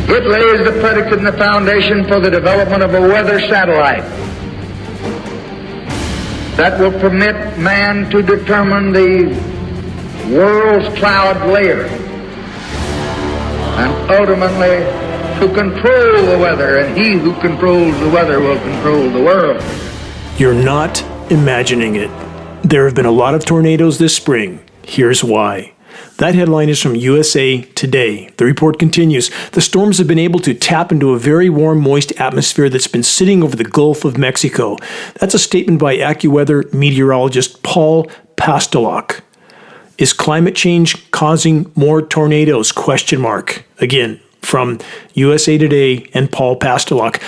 It lays the predicate and the foundation for the development of a weather satellite that will permit man to determine the world's cloud layer and ultimately to control the weather, and he who controls the weather will control the world. You're not imagining it. There have been a lot of tornadoes this spring. Here's why. That headline is from USA Today. The report continues. The storms have been able to tap into a very warm, moist atmosphere that's been sitting over the Gulf of Mexico. That's a statement by AccuWeather meteorologist Paul Pastelok. Is climate change causing more tornadoes? Question mark. Again, from USA Today and Paul Pastelok.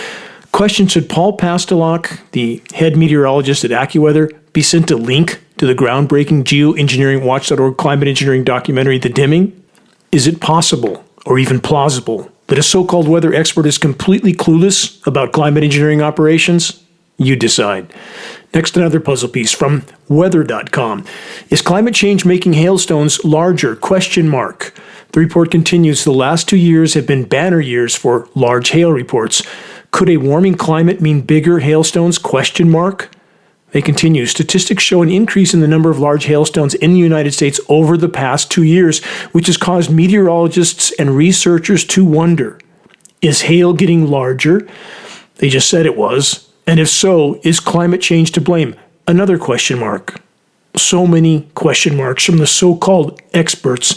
Question, should Paul Pastelok, the head meteorologist at AccuWeather, be sent a link to the groundbreaking Geoengineering Watch.org climate engineering documentary, The Dimming? Is it possible, or even plausible, that a so-called weather expert is completely clueless about climate engineering operations? You decide. Next, another puzzle piece from weather.com. Is climate change making hailstones larger? Question mark. The report continues. The last 2 years have been banner years for large hail reports. Could a warming climate mean bigger hailstones? Question mark. They continue. Statistics show an increase in the number of large hailstones in the United States over the past 2 years, which has caused meteorologists and researchers to wonder, is hail getting larger? They just said it was. And if so, is climate change to blame? Another question mark. So many question marks from the so-called experts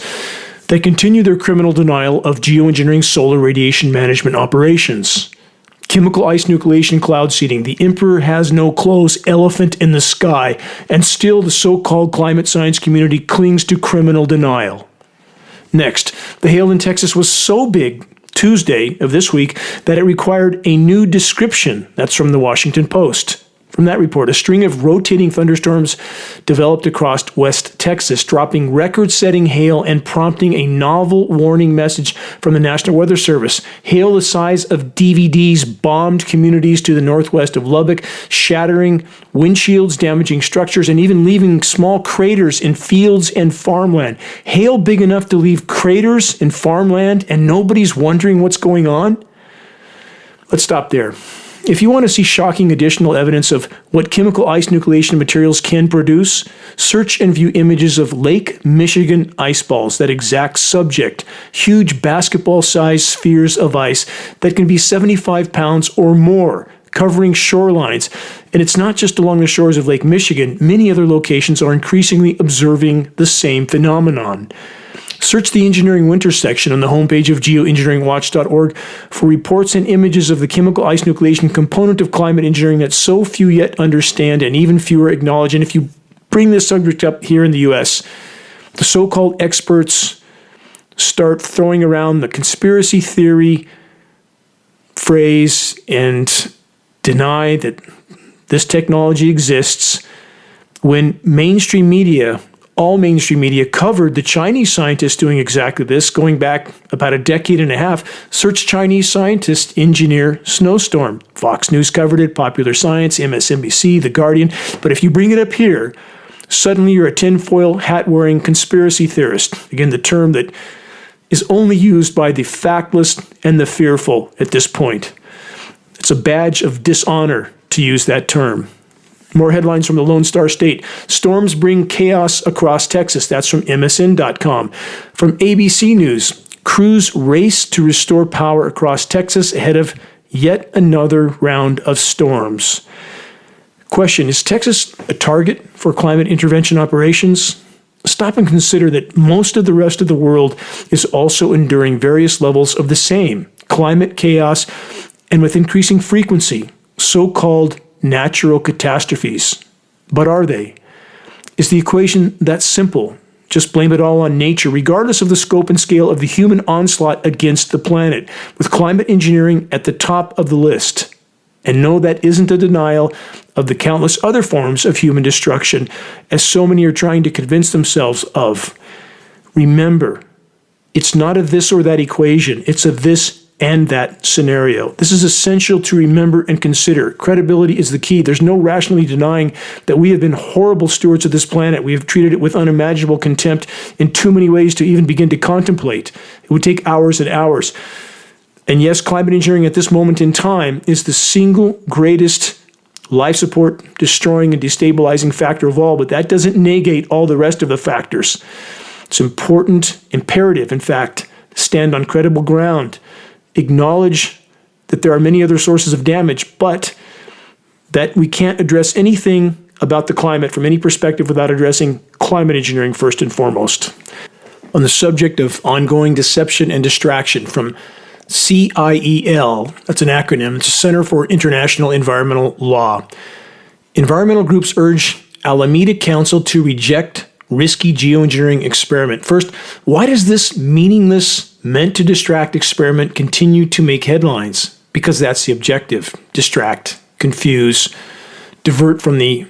that continue their criminal denial of geoengineering solar radiation management operations. Chemical ice nucleation, cloud seeding, the emperor has no clothes, elephant in the sky, and still the so-called climate science community clings to criminal denial. Next, the hail in Texas was so big Tuesday of this week that it required a new description. That's from the Washington Post. From that report, a string of rotating thunderstorms developed across West Texas, dropping record-setting hail and prompting a novel warning message from the National Weather Service. Hail the size of DVDs bombed communities to the northwest of Lubbock, shattering windshields, damaging structures, and even leaving small craters in fields and farmland. Hail big enough to leave craters in farmland and nobody's wondering what's going on? Let's stop there. If you want to see shocking additional evidence of what chemical ice nucleation materials can produce, search and view images of Lake Michigan ice balls, that exact subject, huge basketball-sized spheres of ice that can be 75 pounds or more, covering shorelines. And it's not just along the shores of Lake Michigan. Many other locations are increasingly observing the same phenomenon. Search the Engineering Winter section on the homepage of geoengineeringwatch.org for reports and images of the chemical ice nucleation component of climate engineering that so few yet understand and even fewer acknowledge. And if you bring this subject up here in the U.S., the so-called experts start throwing around the conspiracy theory phrase and deny that this technology exists when mainstream media, all mainstream media, covered the Chinese scientists doing exactly this, going back about a decade and a half. Search Chinese scientists engineer snowstorm. Fox News covered it, Popular Science, MSNBC, The Guardian. But if you bring it up here, suddenly you're a tinfoil hat-wearing conspiracy theorist. Again, the term that is only used by the factless and the fearful at this point. It's a badge of dishonor to use that term. More headlines from the Lone Star State. Storms bring chaos across Texas. That's from MSN.com. From ABC News, crews race to restore power across Texas ahead of yet another round of storms. Question, is Texas a target for climate intervention operations? Stop and consider that most of the rest of the world is also enduring various levels of the same climate chaos, and with increasing frequency, so-called natural catastrophes. But are they? Is the equation that simple? Just blame it all on nature, regardless of the scope and scale of the human onslaught against the planet, with climate engineering at the top of the list. And no, that isn't a denial of the countless other forms of human destruction, as so many are trying to convince themselves of. Remember, it's not a this or that equation, it's a this and that scenario. This is essential to remember and consider. Credibility is the key. There's no rationally denying that we have been horrible stewards of this planet. We have treated it with unimaginable contempt in too many ways to even begin to contemplate. It would take hours and hours. And yes, climate engineering at this moment in time is the single greatest life support destroying and destabilizing factor of all, but that doesn't negate all the rest of the factors. It's important, imperative, in fact, stand on credible ground, acknowledge that there are many other sources of damage, but that we can't address anything about the climate from any perspective without addressing climate engineering first and foremost. On the subject of ongoing deception and distraction from CIEL, that's an acronym, it's a Center for International Environmental Law. Environmental groups urge Alameda Council to reject risky geoengineering experiment. First, why does this meaningless, meant to distract experiment continue to make headlines? Because that's the objective. Distract, confuse, divert from the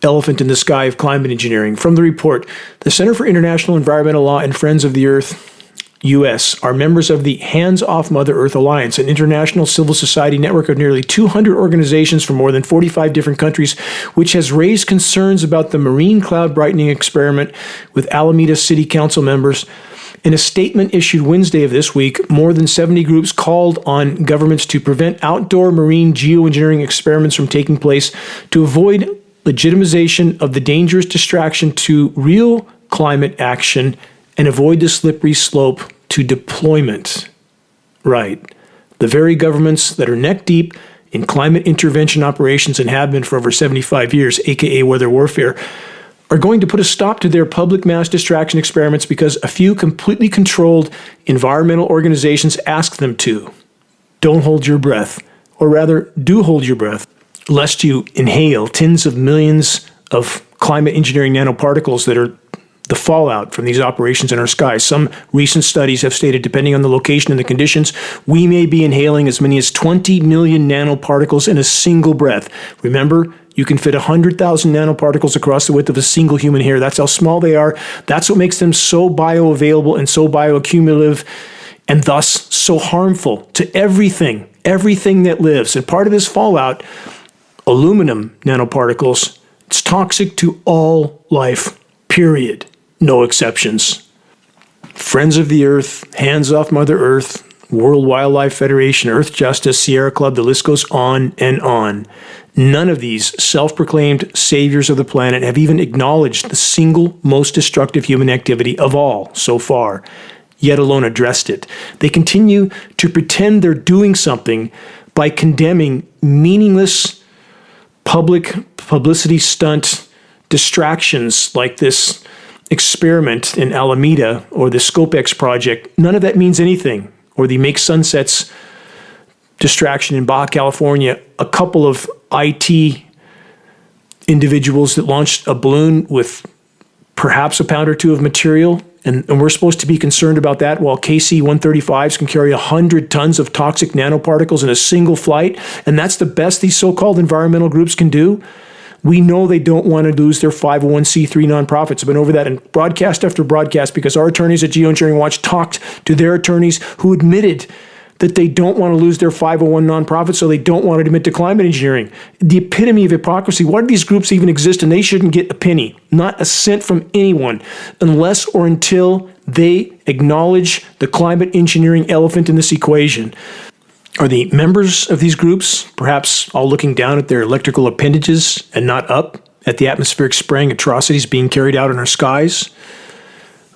elephant in the sky of climate engineering. From the report, the Center for International Environmental Law and Friends of the Earth, U.S., are members of the Hands Off Mother Earth Alliance, an international civil society network of nearly 200 organizations from more than 45 different countries, which has raised concerns about the marine cloud brightening experiment with Alameda City Council members. In a statement issued Wednesday of this week, more than 70 groups called on governments to prevent outdoor marine geoengineering experiments from taking place to avoid legitimization of the dangerous distraction to real climate action and avoid the slippery slope to deployment. Right. The very governments that are neck deep in climate intervention operations and have been for over 75 years, aka weather warfare, are going to put a stop to their public mass distraction experiments because a few completely controlled environmental organizations ask them to. Don't hold your breath, or rather, do hold your breath, lest you inhale tens of millions of climate engineering nanoparticles that are the fallout from these operations in our skies. Some recent studies have stated, depending on the location and the conditions, we may be inhaling as many as 20 million nanoparticles in a single breath. Remember, you can fit 100,000 nanoparticles across the width of a single human hair. That's how small they are. That's what makes them so bioavailable and so bioaccumulative, and thus so harmful to everything that lives. And part of this fallout, aluminum nanoparticles, it's toxic to all life, period. No exceptions. Friends of the Earth, Hands Off Mother Earth, World Wildlife Federation, Earth Justice, Sierra Club, the list goes on and on. None of these self-proclaimed saviors of the planet have even acknowledged the single most destructive human activity of all so far, yet alone addressed it. They continue to pretend they're doing something by condemning meaningless publicity stunt distractions like this experiment in Alameda or the ScopeX project. None of that means anything. Or the Make Sunsets distraction in Baja California. A couple of IT individuals that launched a balloon with perhaps a pound or two of material, and we're supposed to be concerned about that, while KC-135s can carry 100 tons of toxic nanoparticles in a single flight, and that's the best these so-called environmental groups can do. We know they don't want to lose their 501c3 nonprofits. I've been over that in broadcast after broadcast because our attorneys at Geoengineering Watch talked to their attorneys who admitted that they don't want to lose their 501 nonprofits, so they don't want to admit to climate engineering. The epitome of hypocrisy. Why do these groups even exist? And they shouldn't get a penny, not a cent from anyone, unless or until they acknowledge the climate engineering elephant in this equation. Are the members of these groups perhaps all looking down at their electrical appendages and not up at the atmospheric spraying atrocities being carried out in our skies?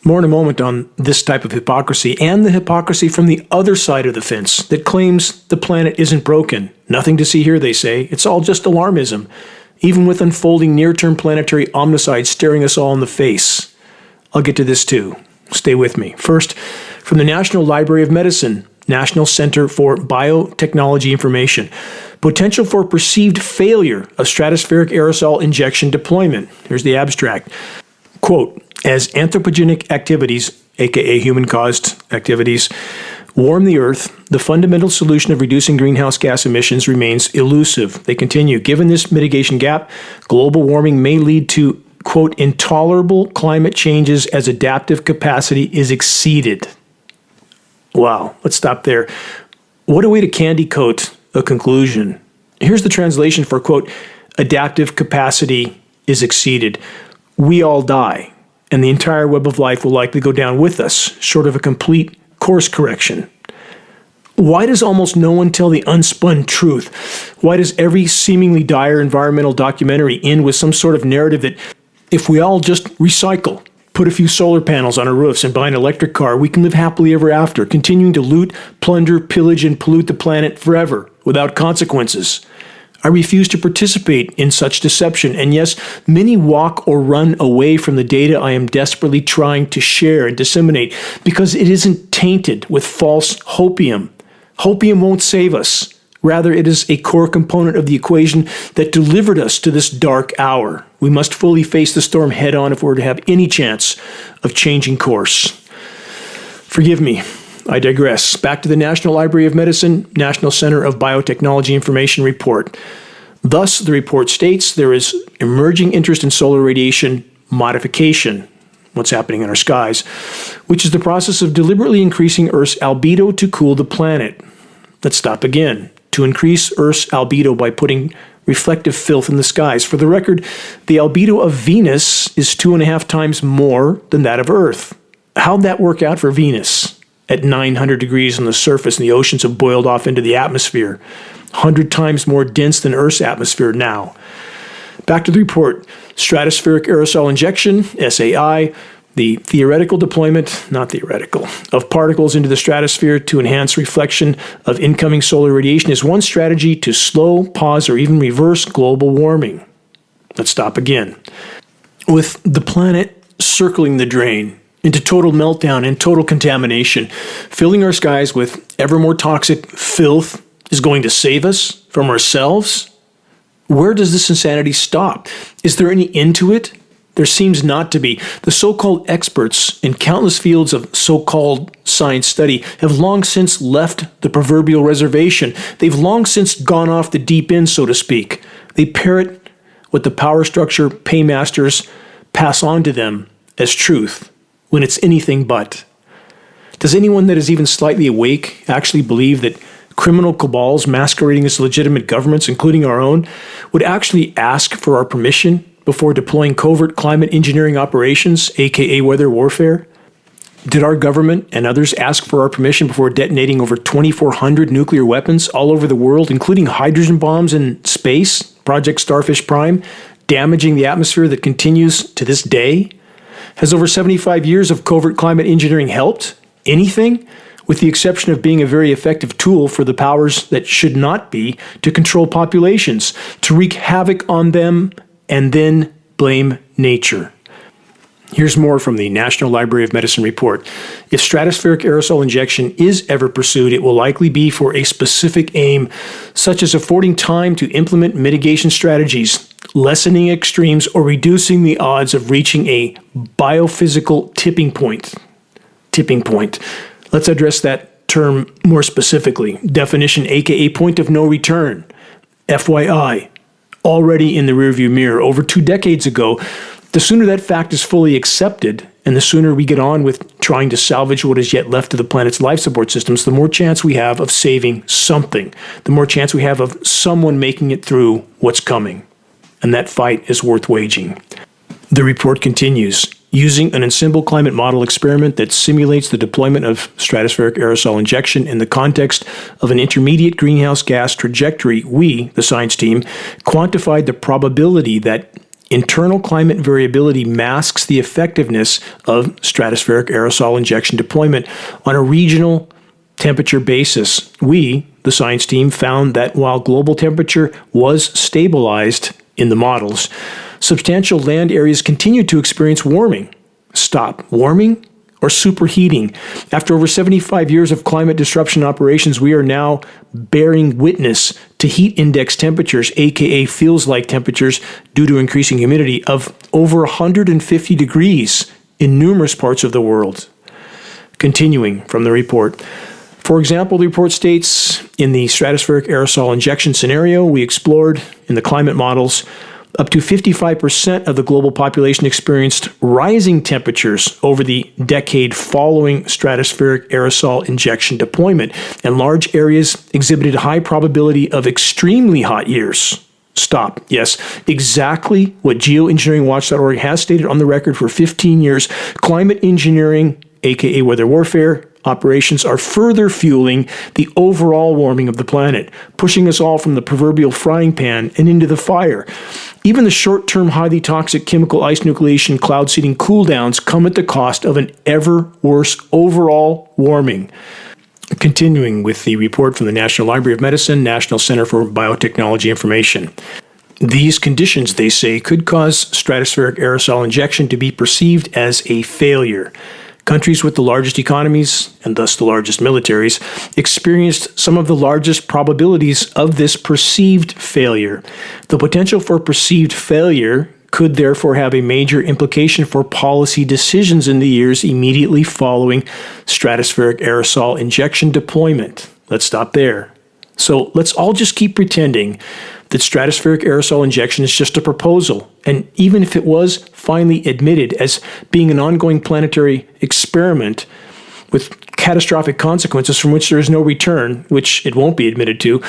More in a moment on this type of hypocrisy and the hypocrisy from the other side of the fence that claims the planet isn't broken. Nothing to see here, they say. It's all just alarmism, even with unfolding near-term planetary omnicide staring us all in the face. I'll get to this too. Stay with me. First, from the National Library of Medicine, National Center for Biotechnology Information. Potential for perceived failure of stratospheric aerosol injection deployment. Here's the abstract. Quote, as anthropogenic activities, aka human-caused activities, warm the Earth, the fundamental solution of reducing greenhouse gas emissions remains elusive. They continue, given this mitigation gap, global warming may lead to, quote, intolerable climate changes as adaptive capacity is exceeded. Wow, let's stop there. What a way to candy coat a conclusion. Here's the translation for, quote, adaptive capacity is exceeded. We all die, and the entire web of life will likely go down with us, short of a complete course correction. Why does almost no one tell the unspun truth? Why does every seemingly dire environmental documentary end with some sort of narrative that if we all just recycle, put a few solar panels on our roofs, and buy an electric car, we can live happily ever after, continuing to loot, plunder, pillage, and pollute the planet forever without consequences? I refuse to participate in such deception, and yes, many walk or run away from the data I am desperately trying to share and disseminate because it isn't tainted with false hopium. Hopium won't save us. Rather, it is a core component of the equation that delivered us to this dark hour. We must fully face the storm head on if we're to have any chance of changing course. Forgive me, I digress. Back to the National Library of Medicine, National Center of Biotechnology Information report. Thus, the report states there is emerging interest in solar radiation modification, what's happening in our skies, which is the process of deliberately increasing Earth's albedo to cool the planet. Let's stop again. To increase Earth's albedo by putting reflective filth in the skies. For the record, the albedo of Venus is 2.5 times more than that of Earth. How'd that work out for Venus? At 900 degrees on the surface, and the oceans have boiled off into the atmosphere. 100 times more dense than Earth's atmosphere now. Back to the report. Stratospheric aerosol injection, SAI, the theoretical deployment, not theoretical, of particles into the stratosphere to enhance reflection of incoming solar radiation is one strategy to slow, pause, or even reverse global warming. Let's stop again. With the planet circling the drain into total meltdown and total contamination, filling our skies with ever more toxic filth is going to save us from ourselves? Where does this insanity stop? Is there any end to it? There seems not to be. The so-called experts in countless fields of so-called science study have long since left the proverbial reservation. They've long since gone off the deep end, so to speak. They parrot what the power structure paymasters pass on to them as truth, when it's anything but. Does anyone that is even slightly awake actually believe that criminal cabals masquerading as legitimate governments, including our own, would actually ask for our permission before deploying covert climate engineering operations, aka weather warfare? Did our government and others ask for our permission before detonating over 2,400 nuclear weapons all over the world, including hydrogen bombs in space, Project Starfish Prime, damaging the atmosphere that continues to this day? Has over 75 years of covert climate engineering helped? Anything? With the exception of being a very effective tool for the powers that should not be to control populations, to wreak havoc on them, and then blame nature. Here's more from the National Library of Medicine report. If stratospheric aerosol injection is ever pursued, it will likely be for a specific aim, such as affording time to implement mitigation strategies, lessening extremes, or reducing the odds of reaching a biophysical tipping point. Tipping point. Let's address that term more specifically. Definition, aka point of no return. FYI. Already in the rearview mirror over 2 decades ago. The sooner that fact is fully accepted, and the sooner we get on with trying to salvage what is yet left of the planet's life support systems, the more chance we have of saving something, the more chance we have of someone making it through what's coming. And that fight is worth waging. The report continues. Using an ensemble climate model experiment that simulates the deployment of stratospheric aerosol injection in the context of an intermediate greenhouse gas trajectory, we, the science team, quantified the probability that internal climate variability masks the effectiveness of stratospheric aerosol injection deployment on a regional temperature basis. We, the science team, found that while global temperature was stabilized in the models, substantial land areas continued to experience warming. Stop. Warming or superheating? After over 75 years of climate disruption operations, we are now bearing witness to heat index temperatures, aka feels-like temperatures, due to increasing humidity, of over 150 degrees in numerous parts of the world. Continuing from the report. For example, the report states, in the stratospheric aerosol injection scenario we explored in the climate models, up to 55% of the global population experienced rising temperatures over the decade following stratospheric aerosol injection deployment, and large areas exhibited high probability of extremely hot years. Stop. Yes, exactly what geoengineeringwatch.org has stated on the record for 15 years. Climate engineering, aka weather warfare, operations are further fueling the overall warming of the planet, pushing us all from the proverbial frying pan and into the fire. Even the short-term highly toxic chemical ice nucleation cloud seeding cooldowns come at the cost of an ever worse overall warming. Continuing with the report from the National Library of Medicine, National Center for Biotechnology Information. These conditions, they say, could cause stratospheric aerosol injection to be perceived as a failure. Countries with the largest economies, and thus the largest militaries, experienced some of the largest probabilities of this perceived failure. The potential for perceived failure could therefore have a major implication for policy decisions in the years immediately following stratospheric aerosol injection deployment. Let's stop there. So let's all just keep pretending that stratospheric aerosol injection is just a proposal, and even if it was finally admitted as being an ongoing planetary experiment with catastrophic consequences from which there is no return, which it won't be admitted to,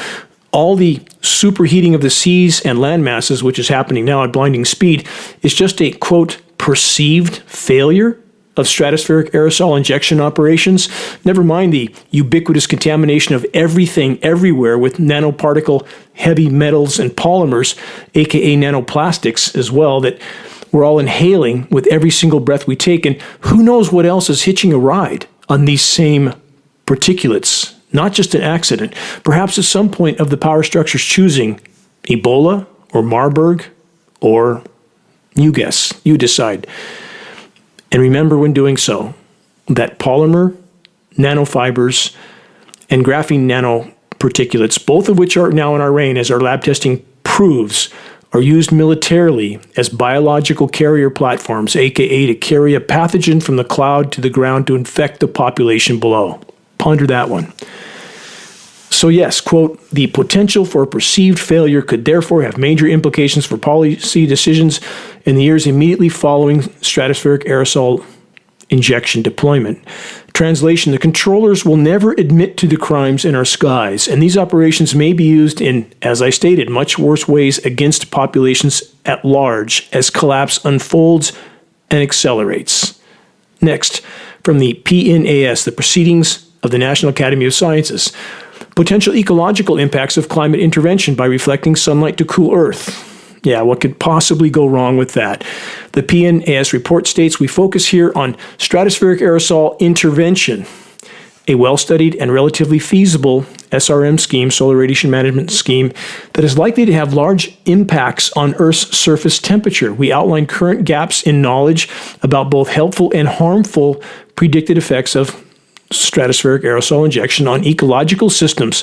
all the superheating of the seas and land masses, which is happening now at blinding speed, is just a, quote, perceived failure of stratospheric aerosol injection operations. Never mind the ubiquitous contamination of everything everywhere with nanoparticle heavy metals and polymers, aka nanoplastics as well, that we're all inhaling with every single breath we take. And who knows what else is hitching a ride on these same particulates. Not just an accident. Perhaps at some point of the power structure's choosing, Ebola or Marburg, or you guess, you decide. And remember when doing so, that polymer, nanofibers, and graphene nanoparticulates, both of which are now in our reign as our lab testing proves, are used militarily as biological carrier platforms, aka to carry a pathogen from the cloud to the ground to infect the population below. Ponder that one. So yes, quote, the potential for perceived failure could therefore have major implications for policy decisions in the years immediately following stratospheric aerosol injection deployment. Translation, the controllers will never admit to the crimes in our skies, and these operations may be used in, as I stated, much worse ways against populations at large as collapse unfolds and accelerates. Next, from the PNAS, the Proceedings of the National Academy of Sciences. Potential ecological impacts of climate intervention by reflecting sunlight to cool Earth. Yeah, what could possibly go wrong with that? The PNAS report states we focus here on stratospheric aerosol intervention, a well-studied and relatively feasible SRM scheme, solar radiation management scheme, that is likely to have large impacts on Earth's surface temperature. We outline current gaps in knowledge about both helpful and harmful predicted effects of stratospheric aerosol injection on ecological systems.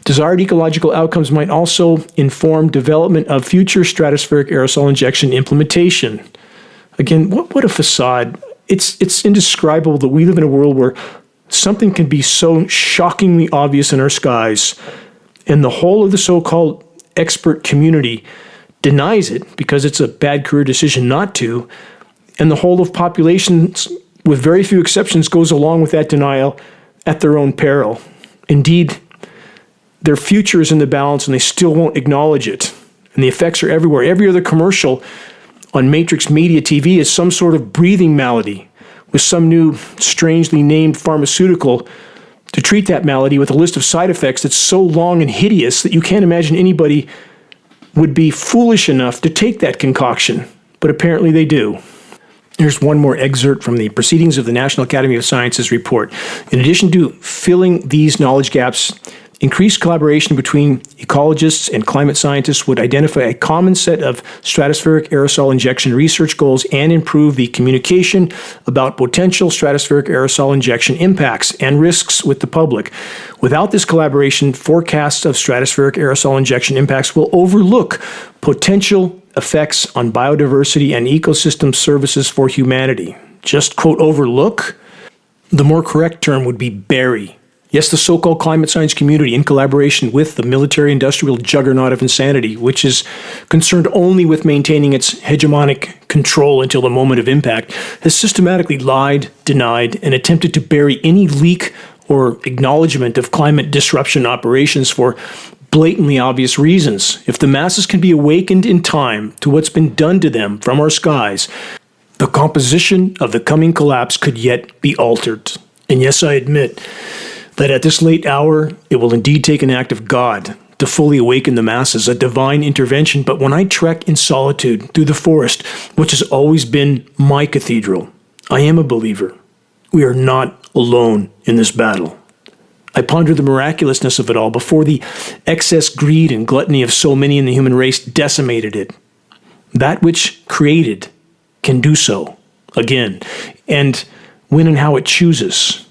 Desired ecological outcomes might also inform development of future stratospheric aerosol injection implementation. Again, what a facade. It's indescribable that we live in a world where something can be so shockingly obvious in our skies, and the whole of the so-called expert community denies it because it's a bad career decision not to, and the whole of populations, with very few exceptions, goes along with that denial at their own peril. Indeed, their future is in the balance and they still won't acknowledge it. And the effects are everywhere. Every other commercial on Matrix Media TV is some sort of breathing malady with some new strangely named pharmaceutical to treat that malady with a list of side effects that's so long and hideous that you can't imagine anybody would be foolish enough to take that concoction. But apparently they do. Here's one more excerpt from the Proceedings of the National Academy of Sciences report. In addition to filling these knowledge gaps, increased collaboration between ecologists and climate scientists would identify a common set of stratospheric aerosol injection research goals and improve the communication about potential stratospheric aerosol injection impacts and risks with the public. Without this collaboration, forecasts of stratospheric aerosol injection impacts will overlook potential effects on biodiversity and ecosystem services for humanity. Just, quote, overlook? The more correct term would be bury. Yes, the so-called climate science community, in collaboration with the military-industrial juggernaut of insanity, which is concerned only with maintaining its hegemonic control until the moment of impact, has systematically lied, denied, and attempted to bury any leak or acknowledgement of climate disruption operations for blatantly obvious reasons. If the masses can be awakened in time to what's been done to them from our skies, the composition of the coming collapse could yet be altered. And yes, I admit that at this late hour, it will indeed take an act of God to fully awaken the masses, a divine intervention. But when I trek in solitude through the forest, which has always been my cathedral, I am a believer. We are not alone in this battle. I ponder the miraculousness of it all before the excess greed and gluttony of so many in the human race decimated it. That which created can do so again, and when and how it chooses.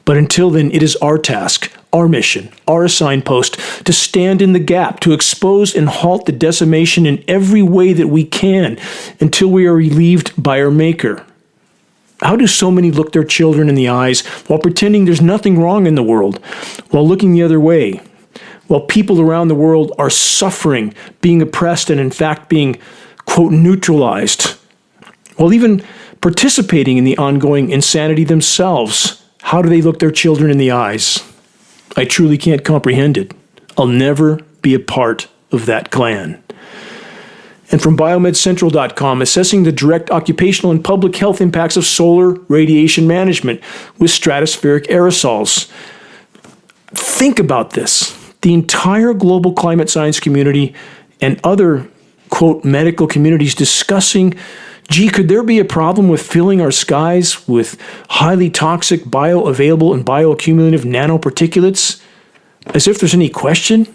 But until then, it is our task, our mission, our assigned post to stand in the gap, to expose and halt the decimation in every way that we can until we are relieved by our Maker. How do so many look their children in the eyes while pretending there's nothing wrong in the world, while looking the other way, while people around the world are suffering, being oppressed, and in fact being, quote, neutralized, while even participating in the ongoing insanity themselves? How do they look their children in the eyes? I truly can't comprehend it. I'll never be a part of that clan. And from BiomedCentral.com, assessing the direct occupational and public health impacts of solar radiation management with stratospheric aerosols. Think about this. The entire global climate science community and other, quote, medical communities discussing, gee, could there be a problem with filling our skies with highly toxic, bioavailable, and bioaccumulative nanoparticulates? As if there's any question.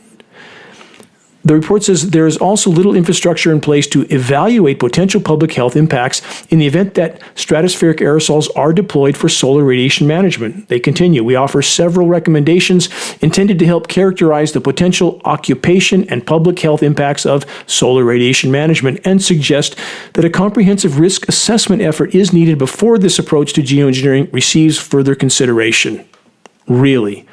The report says there is also little infrastructure in place to evaluate potential public health impacts in the event that stratospheric aerosols are deployed for solar radiation management. They continue, we offer several recommendations intended to help characterize the potential occupation and public health impacts of solar radiation management and suggest that a comprehensive risk assessment effort is needed before this approach to geoengineering receives further consideration. Really?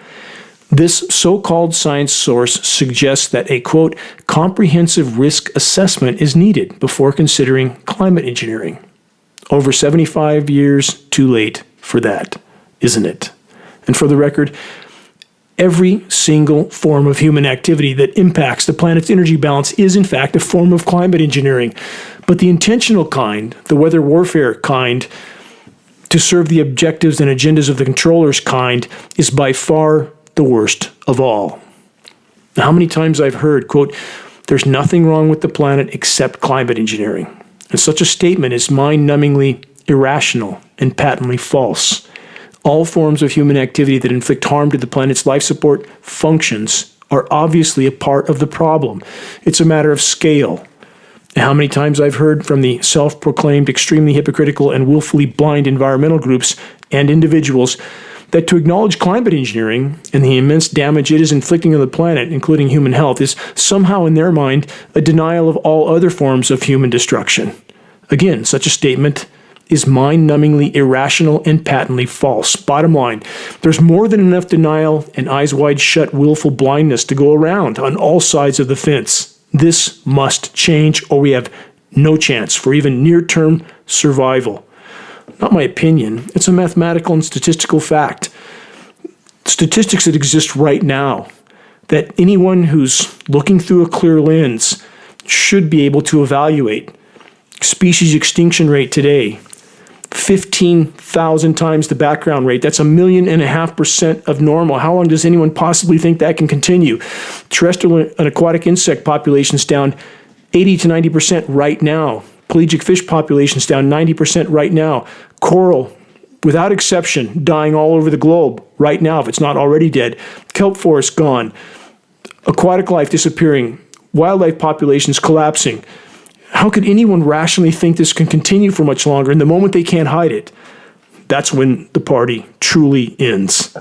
This so-called science source suggests that a, quote, comprehensive risk assessment is needed before considering climate engineering. Over 75 years too late for that, isn't it? And for the record, every single form of human activity that impacts the planet's energy balance is in fact a form of climate engineering. But the intentional kind, the weather warfare kind, to serve the objectives and agendas of the controllers kind, is by far the worst of all. Now, how many times I've heard, quote, there's nothing wrong with the planet except climate engineering. And such a statement is mind-numbingly irrational and patently false. All forms of human activity that inflict harm to the planet's life support functions are obviously a part of the problem. It's a matter of scale. How many times I've heard from the self-proclaimed extremely hypocritical and willfully blind environmental groups and individuals that to acknowledge climate engineering and the immense damage it is inflicting on the planet, including human health, is somehow in their mind a denial of all other forms of human destruction. Again, such a statement is mind-numbingly irrational and patently false. Bottom line, there's more than enough denial and eyes-wide-shut willful blindness to go around on all sides of the fence. This must change, or we have no chance for even near-term survival. Not my opinion. It's a mathematical and statistical fact. Statistics that exist right now, that anyone who's looking through a clear lens should be able to evaluate. Species extinction rate today, 15,000 times the background rate. That's 1.5% of normal. How long does anyone possibly think that can continue? Terrestrial and aquatic insect populations down 80 to 90% right now. Pelagic fish populations down 90% right now. Coral, without exception, dying all over the globe right now, if it's not already dead. Kelp forests gone. Aquatic life disappearing. Wildlife populations collapsing. How could anyone rationally think this can continue for much longer? And the moment they can't hide it, that's when the party truly ends.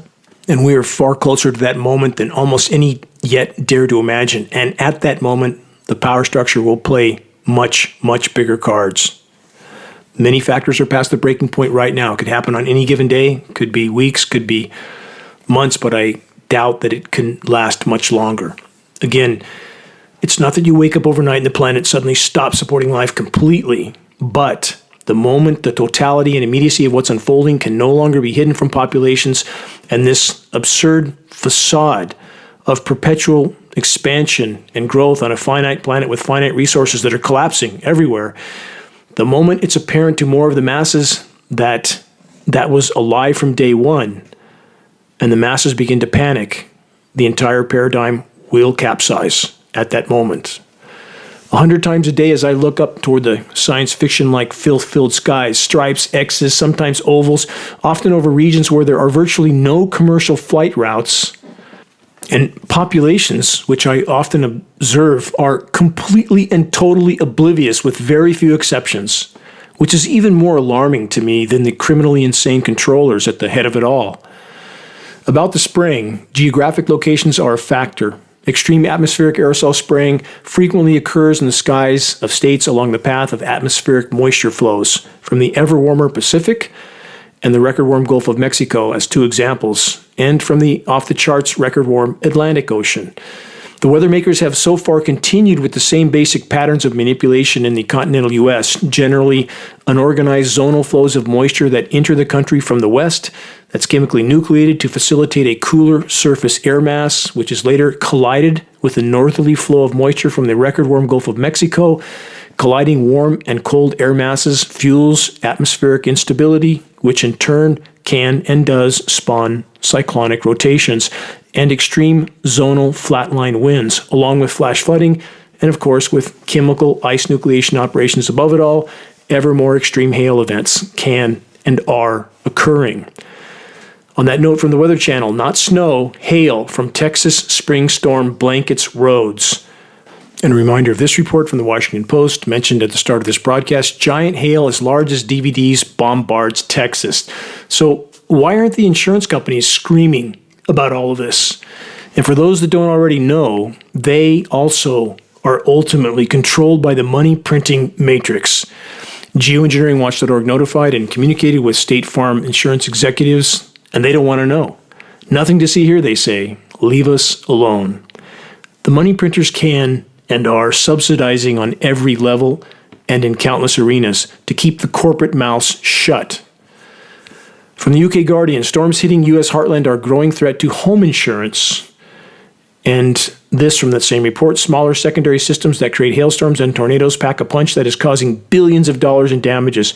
And we are far closer to that moment than almost any yet dare to imagine. And at that moment, the power structure will play much, much bigger cards. Many factors are past the breaking point right now. It could happen on any given day, could be weeks, could be months, but I doubt that it can last much longer. Again, it's not that you wake up overnight and the planet suddenly stops supporting life completely, but the moment the totality and immediacy of what's unfolding can no longer be hidden from populations, and this absurd facade of perpetual expansion and growth on a finite planet with finite resources that are collapsing everywhere, the moment it's apparent to more of the masses that that was a lie from day one, and the masses begin to panic, the entire paradigm will capsize at that moment. 100 times a day as I look up toward the science fiction-like filth-filled skies, stripes, X's, sometimes ovals, often over regions where there are virtually no commercial flight routes, and populations, which I often observe, are completely and totally oblivious with very few exceptions, which is even more alarming to me than the criminally insane controllers at the head of it all. About the spraying, geographic locations are a factor. Extreme atmospheric aerosol spraying frequently occurs in the skies of states along the path of atmospheric moisture flows from the ever warmer Pacific and the record-warm Gulf of Mexico as two examples, and from the off-the-charts record-warm Atlantic Ocean. The weather makers have so far continued with the same basic patterns of manipulation in the continental U.S., generally unorganized zonal flows of moisture that enter the country from the west, that's chemically nucleated to facilitate a cooler surface air mass, which is later collided with the northerly flow of moisture from the record-warm Gulf of Mexico. Colliding warm and cold air masses fuels atmospheric instability, which in turn can and does spawn cyclonic rotations and extreme zonal flatline winds, along with flash flooding, and of course with chemical ice nucleation operations above it all, ever more extreme hail events can and are occurring. On that note from the Weather Channel, not snow, hail from Texas spring storm blankets roads. And a reminder of this report from the Washington Post, mentioned at the start of this broadcast, giant hail as large as DVDs bombards Texas. So why aren't the insurance companies screaming about all of this? And for those that don't already know, they also are ultimately controlled by the money printing matrix. Geoengineering notified and communicated with State Farm insurance executives, and they don't want to know. Nothing to see here, they say. Leave us alone. The money printers can and are subsidizing on every level and in countless arenas to keep the corporate mouths shut. From the UK Guardian, storms hitting U.S. heartland are a growing threat to home insurance. And this from that same report, smaller secondary systems that create hailstorms and tornadoes pack a punch that is causing billions of dollars in damages,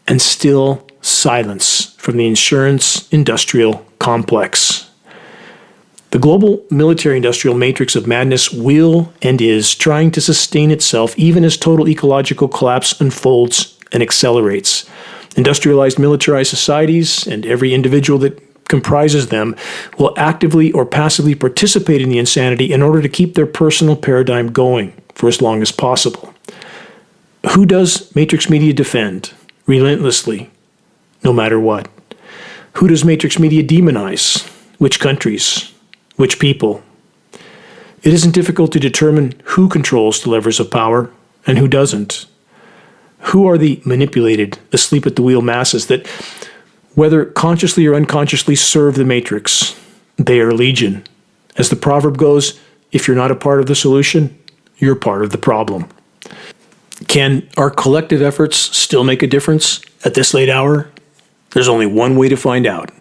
and still silence from the insurance industrial complex. The global military-industrial matrix of madness will and is trying to sustain itself even as total ecological collapse unfolds and accelerates. Industrialized, militarized societies and every individual that comprises them will actively or passively participate in the insanity in order to keep their personal paradigm going for as long as possible. Who does Matrix Media defend relentlessly, no matter what? Who does Matrix Media demonize? Which countries? Which people? It isn't difficult to determine who controls the levers of power and who doesn't. Who are the manipulated, asleep at the wheel masses that, whether consciously or unconsciously, serve the matrix? They are legion. As the proverb goes, if you're not a part of the solution, you're part of the problem. Can our collective efforts still make a difference at this late hour? There's only one way to find out.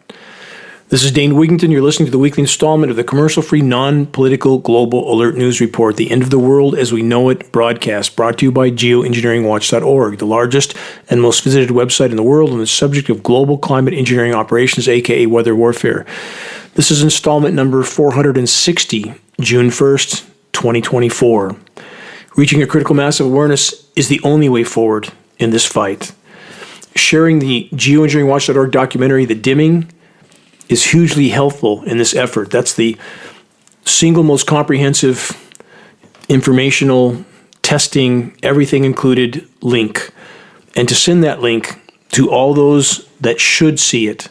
This is Dane Wigington. You're listening to the weekly installment of the commercial-free, non-political global alert news report, The End of the World as We Know It broadcast, brought to you by geoengineeringwatch.org, the largest and most visited website in the world on the subject of global climate engineering operations, aka weather warfare. This is installment number 460, June 1st, 2024. Reaching a critical mass of awareness is the only way forward in this fight. Sharing the geoengineeringwatch.org documentary, The Dimming, is hugely helpful in this effort. That's the single most comprehensive informational testing, everything included link. And to send that link to all those that should see it,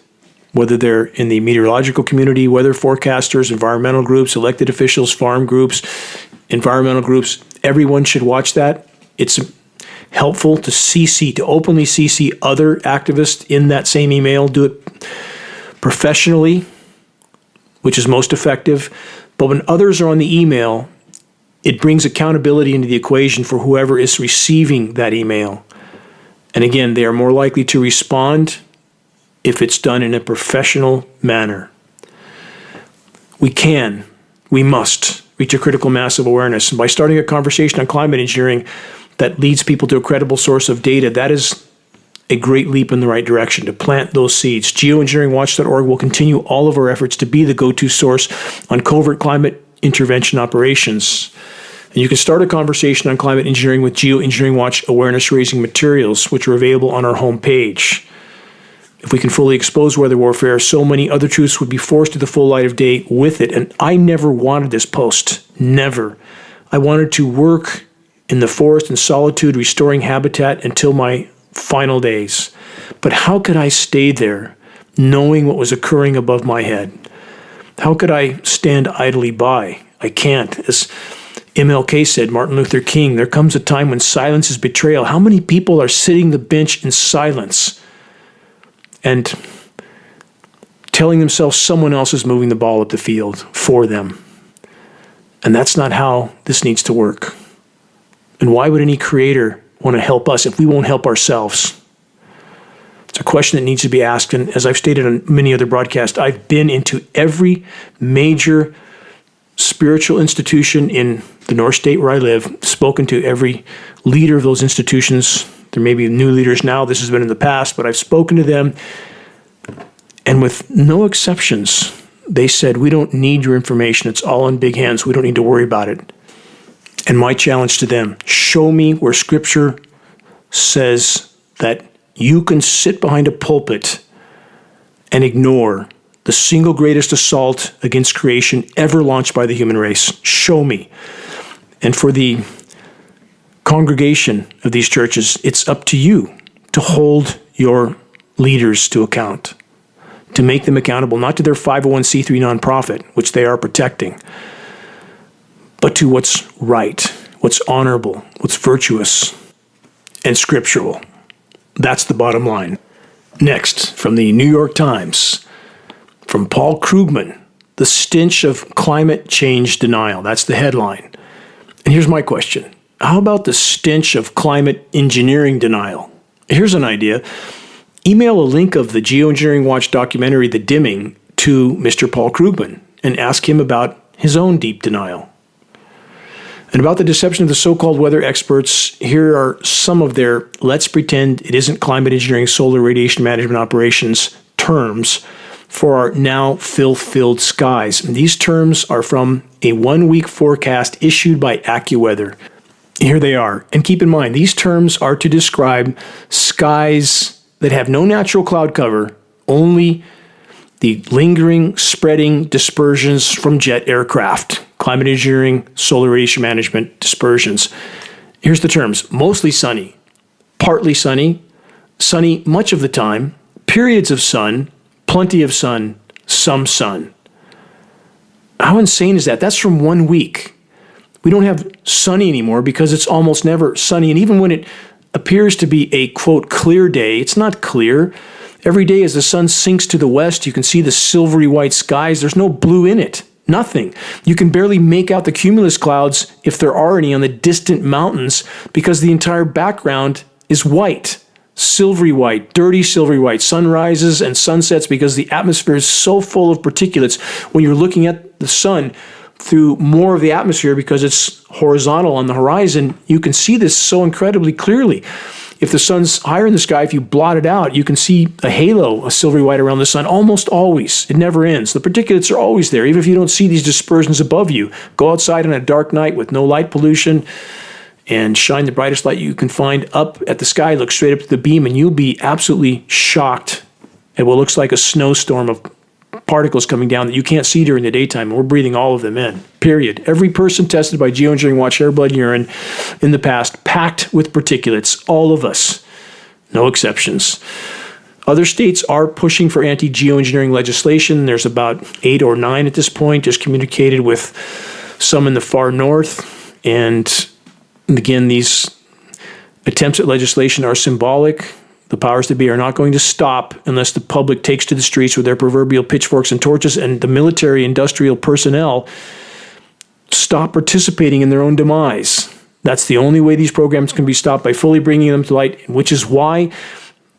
whether they're in the meteorological community, weather forecasters, environmental groups, elected officials, farm groups, environmental groups, everyone should watch that. It's helpful to openly CC other activists in that same email. Do it professionally, which is most effective. But when others are on the email, it brings accountability into the equation for whoever is receiving that email. And again, they are more likely to respond if it's done in a professional manner. We must reach a critical mass of awareness. And by starting a conversation on climate engineering that leads people to a credible source of data, that is a great leap in the right direction to plant those seeds. Geoengineeringwatch.org will continue all of our efforts to be the go-to source on covert climate intervention operations. And you can start a conversation on climate engineering with Geoengineering Watch awareness-raising materials, which are available on our homepage. If we can fully expose weather warfare, so many other truths would be forced to the full light of day with it. And I never wanted this post. Never. I wanted to work in the forest and solitude, restoring habitat until my final days. But how could I stay there, knowing what was occurring above my head? How could I stand idly by? I can't. As MLK said, Martin Luther King, there comes a time when silence is betrayal. How many people are sitting the bench in silence and telling themselves someone else is moving the ball up the field for them? And that's not how this needs to work. And why would any creator want to help us if we won't help ourselves? It's a question that needs to be asked. And as I've stated on many other broadcasts, I've been into every major spiritual institution in the North State where I live, spoken to every leader of those institutions. There may be new leaders now. This has been in the past, but I've spoken to them. And with no exceptions, they said, we don't need your information. It's all in big hands. We don't need to worry about it. And my challenge to them, show me where Scripture says that you can sit behind a pulpit and ignore the single greatest assault against creation ever launched by the human race. Show me. And for the congregation of these churches, it's up to you to hold your leaders to account, to make them accountable, not to their 501c3 nonprofit, which they are protecting, but to what's right, what's honorable, what's virtuous, and scriptural. That's the bottom line. Next, from the New York Times, from Paul Krugman, The Stench of Climate Change Denial. That's the headline. And here's my question. How about the stench of climate engineering denial? Here's an idea. Email a link of the Geoengineering Watch documentary, The Dimming, to Mr. Paul Krugman and ask him about his own deep denial. And about the deception of the so-called weather experts, here are some of their let's pretend it isn't climate engineering, solar radiation management operations terms for our now filth-filled skies. And these terms are from a one-week forecast issued by AccuWeather. Here they are. And keep in mind, these terms are to describe skies that have no natural cloud cover, only the lingering, spreading dispersions from jet aircraft. Climate engineering, solar radiation management, dispersions. Here's the terms. Mostly sunny, partly sunny, sunny much of the time, periods of sun, plenty of sun, some sun. How insane is that? That's from 1 week. We don't have sunny anymore because it's almost never sunny. And even when it appears to be a, quote, clear day, it's not clear. Every day as the sun sinks to the west, you can see the silvery white skies. There's no blue in it. Nothing. You can barely make out the cumulus clouds, if there are any, on the distant mountains because the entire background is white, silvery white, dirty silvery white. Sunrises and sunsets because the atmosphere is so full of particulates. When you're looking at the sun through more of the atmosphere because it's horizontal on the horizon, you can see this so incredibly clearly. If the sun's higher in the sky, if you blot it out, you can see a halo, a silvery white around the sun, almost always. It never ends. The particulates are always there, even if you don't see these dispersions above you. Go outside on a dark night with no light pollution and shine the brightest light you can find up at the sky, look straight up to the beam, and you'll be absolutely shocked at what looks like a snowstorm of particles coming down that you can't see during the daytime, and we're breathing all of them in, period. Every person tested by Geoengineering Watch air, blood, urine in the past, packed with particulates, all of us, no exceptions. Other states are pushing for anti-geoengineering legislation. There's about 8 or 9 at this point, just communicated with some in the far north. And again, these attempts at legislation are symbolic. The powers that be are not going to stop unless the public takes to the streets with their proverbial pitchforks and torches, and the military industrial personnel stop participating in their own demise. That's the only way these programs can be stopped, by fully bringing them to light, which is why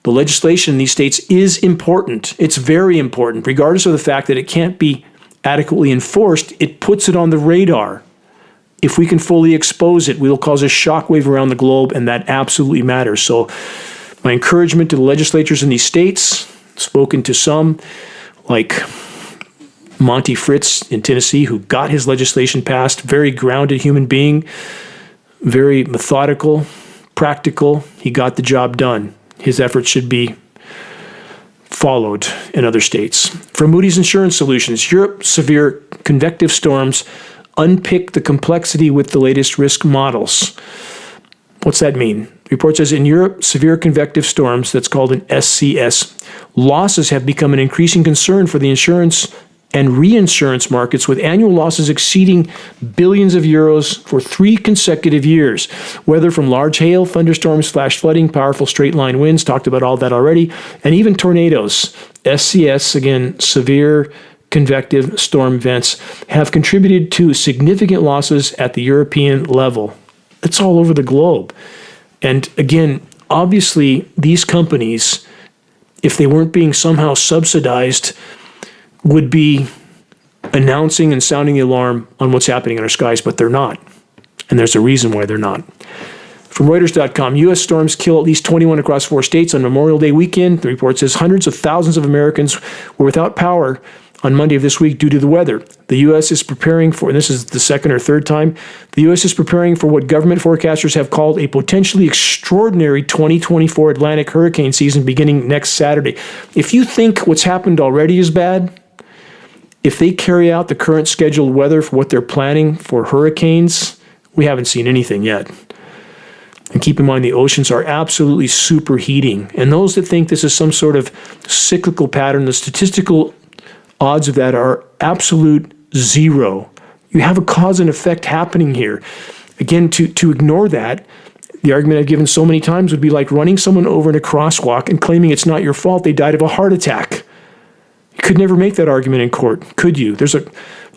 the legislation in these states is important. It's very important, regardless of the fact that it can't be adequately enforced. It puts it on the radar. If we can fully expose it, we will cause a shockwave around the globe, and that absolutely matters. So My encouragement to the legislatures in these states, spoken to some, like Monty Fritz in Tennessee, who got his legislation passed, very grounded human being, very methodical, practical. He got the job done. His efforts should be followed in other states. From Moody's Insurance Solutions, Europe severe convective storms unpick the complexity with the latest risk models. What's that mean? The report says in Europe, severe convective storms, that's called an SCS, losses have become an increasing concern for the insurance and reinsurance markets, with annual losses exceeding billions of euros for 3 consecutive years. Weather from large hail, thunderstorms, flash flooding, powerful straight-line winds, talked about all that already, and even tornadoes. SCS, again, severe convective storm events, have contributed to significant losses at the European level. It's all over the globe. And again, obviously, these companies, if they weren't being somehow subsidized, would be announcing and sounding the alarm on what's happening in our skies, but they're not. And there's a reason why they're not. From Reuters.com, U.S. storms kill at least 21 across 4 states on Memorial Day weekend. The report says hundreds of thousands of Americans were without power on Monday of this week due to the weather. The U.S. is preparing for, and this is the second or third time, the U.S. is preparing for what government forecasters have called a potentially extraordinary 2024 Atlantic hurricane season beginning next Saturday. If you think what's happened already is bad, if they carry out the current scheduled weather for what they're planning for hurricanes, we haven't seen anything yet. And keep in mind, the oceans are absolutely superheating. And those that think this is some sort of cyclical pattern, the statistical odds of that are absolute zero. You have a cause and effect happening here. Again, to ignore that, the argument I've given so many times would be like running someone over in a crosswalk and claiming it's not your fault they died of a heart attack. You could never make that argument in court, could you? There's a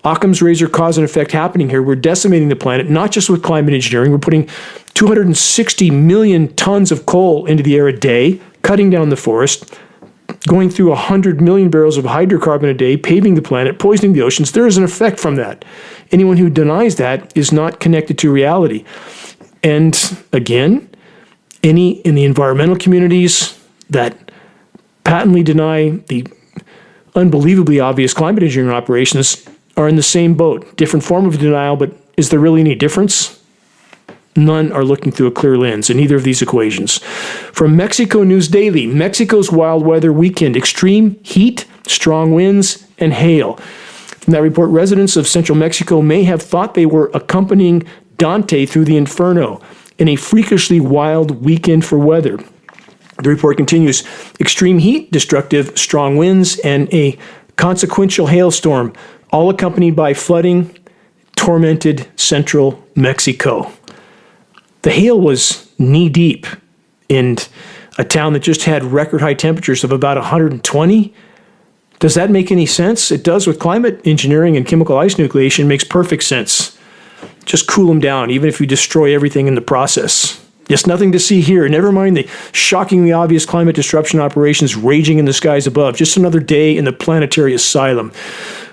Occam's razor cause and effect happening here. We're decimating the planet, not just with climate engineering. We're putting 260 million tons of coal into the air a day, cutting down the forest, going through 100 million barrels of hydrocarbon a day, paving the planet, poisoning the oceans. There is an effect from that. Anyone who denies that is not connected to reality. And again, any in the environmental communities that patently deny the unbelievably obvious climate engineering operations are in the same boat. Different form of denial, but is there really any difference? None are looking through a clear lens in either of these equations. From Mexico News Daily, Mexico's wild weather weekend, extreme heat, strong winds, and hail. From that report, residents of central Mexico may have thought they were accompanying Dante through the inferno in a freakishly wild weekend for weather. The report continues, extreme heat, destructive strong winds, and a consequential hailstorm, all accompanied by flooding, tormented central Mexico. The hail was knee-deep in a town that just had record high temperatures of about 120. Does that make any sense? It does with climate engineering and chemical ice nucleation. Makes perfect sense. Just cool them down, even if you destroy everything in the process. Just nothing to see here. Never mind the shockingly obvious climate disruption operations raging in the skies above. Just another day in the planetary asylum.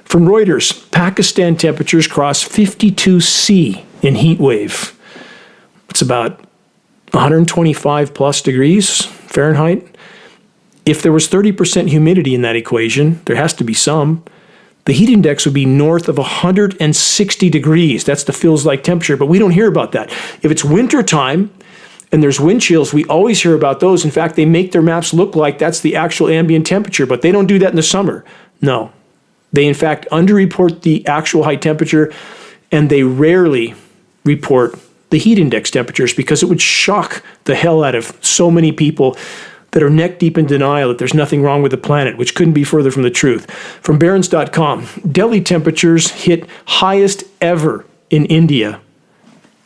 From Reuters, Pakistan temperatures cross 52 C in heat wave. It's about 125 plus degrees Fahrenheit. If there was 30% humidity in that equation, there has to be some, the heat index would be north of 160 degrees. That's the feels like temperature, but we don't hear about that. If it's winter time and there's wind chills, we always hear about those. In fact, they make their maps look like that's the actual ambient temperature, but they don't do that in the summer. No. They, in fact, underreport the actual high temperature, and they rarely report the heat index temperatures because it would shock the hell out of so many people that are neck deep in denial that there's nothing wrong with the planet, which couldn't be further from the truth. From Barron's.com, Delhi temperatures hit highest ever in India.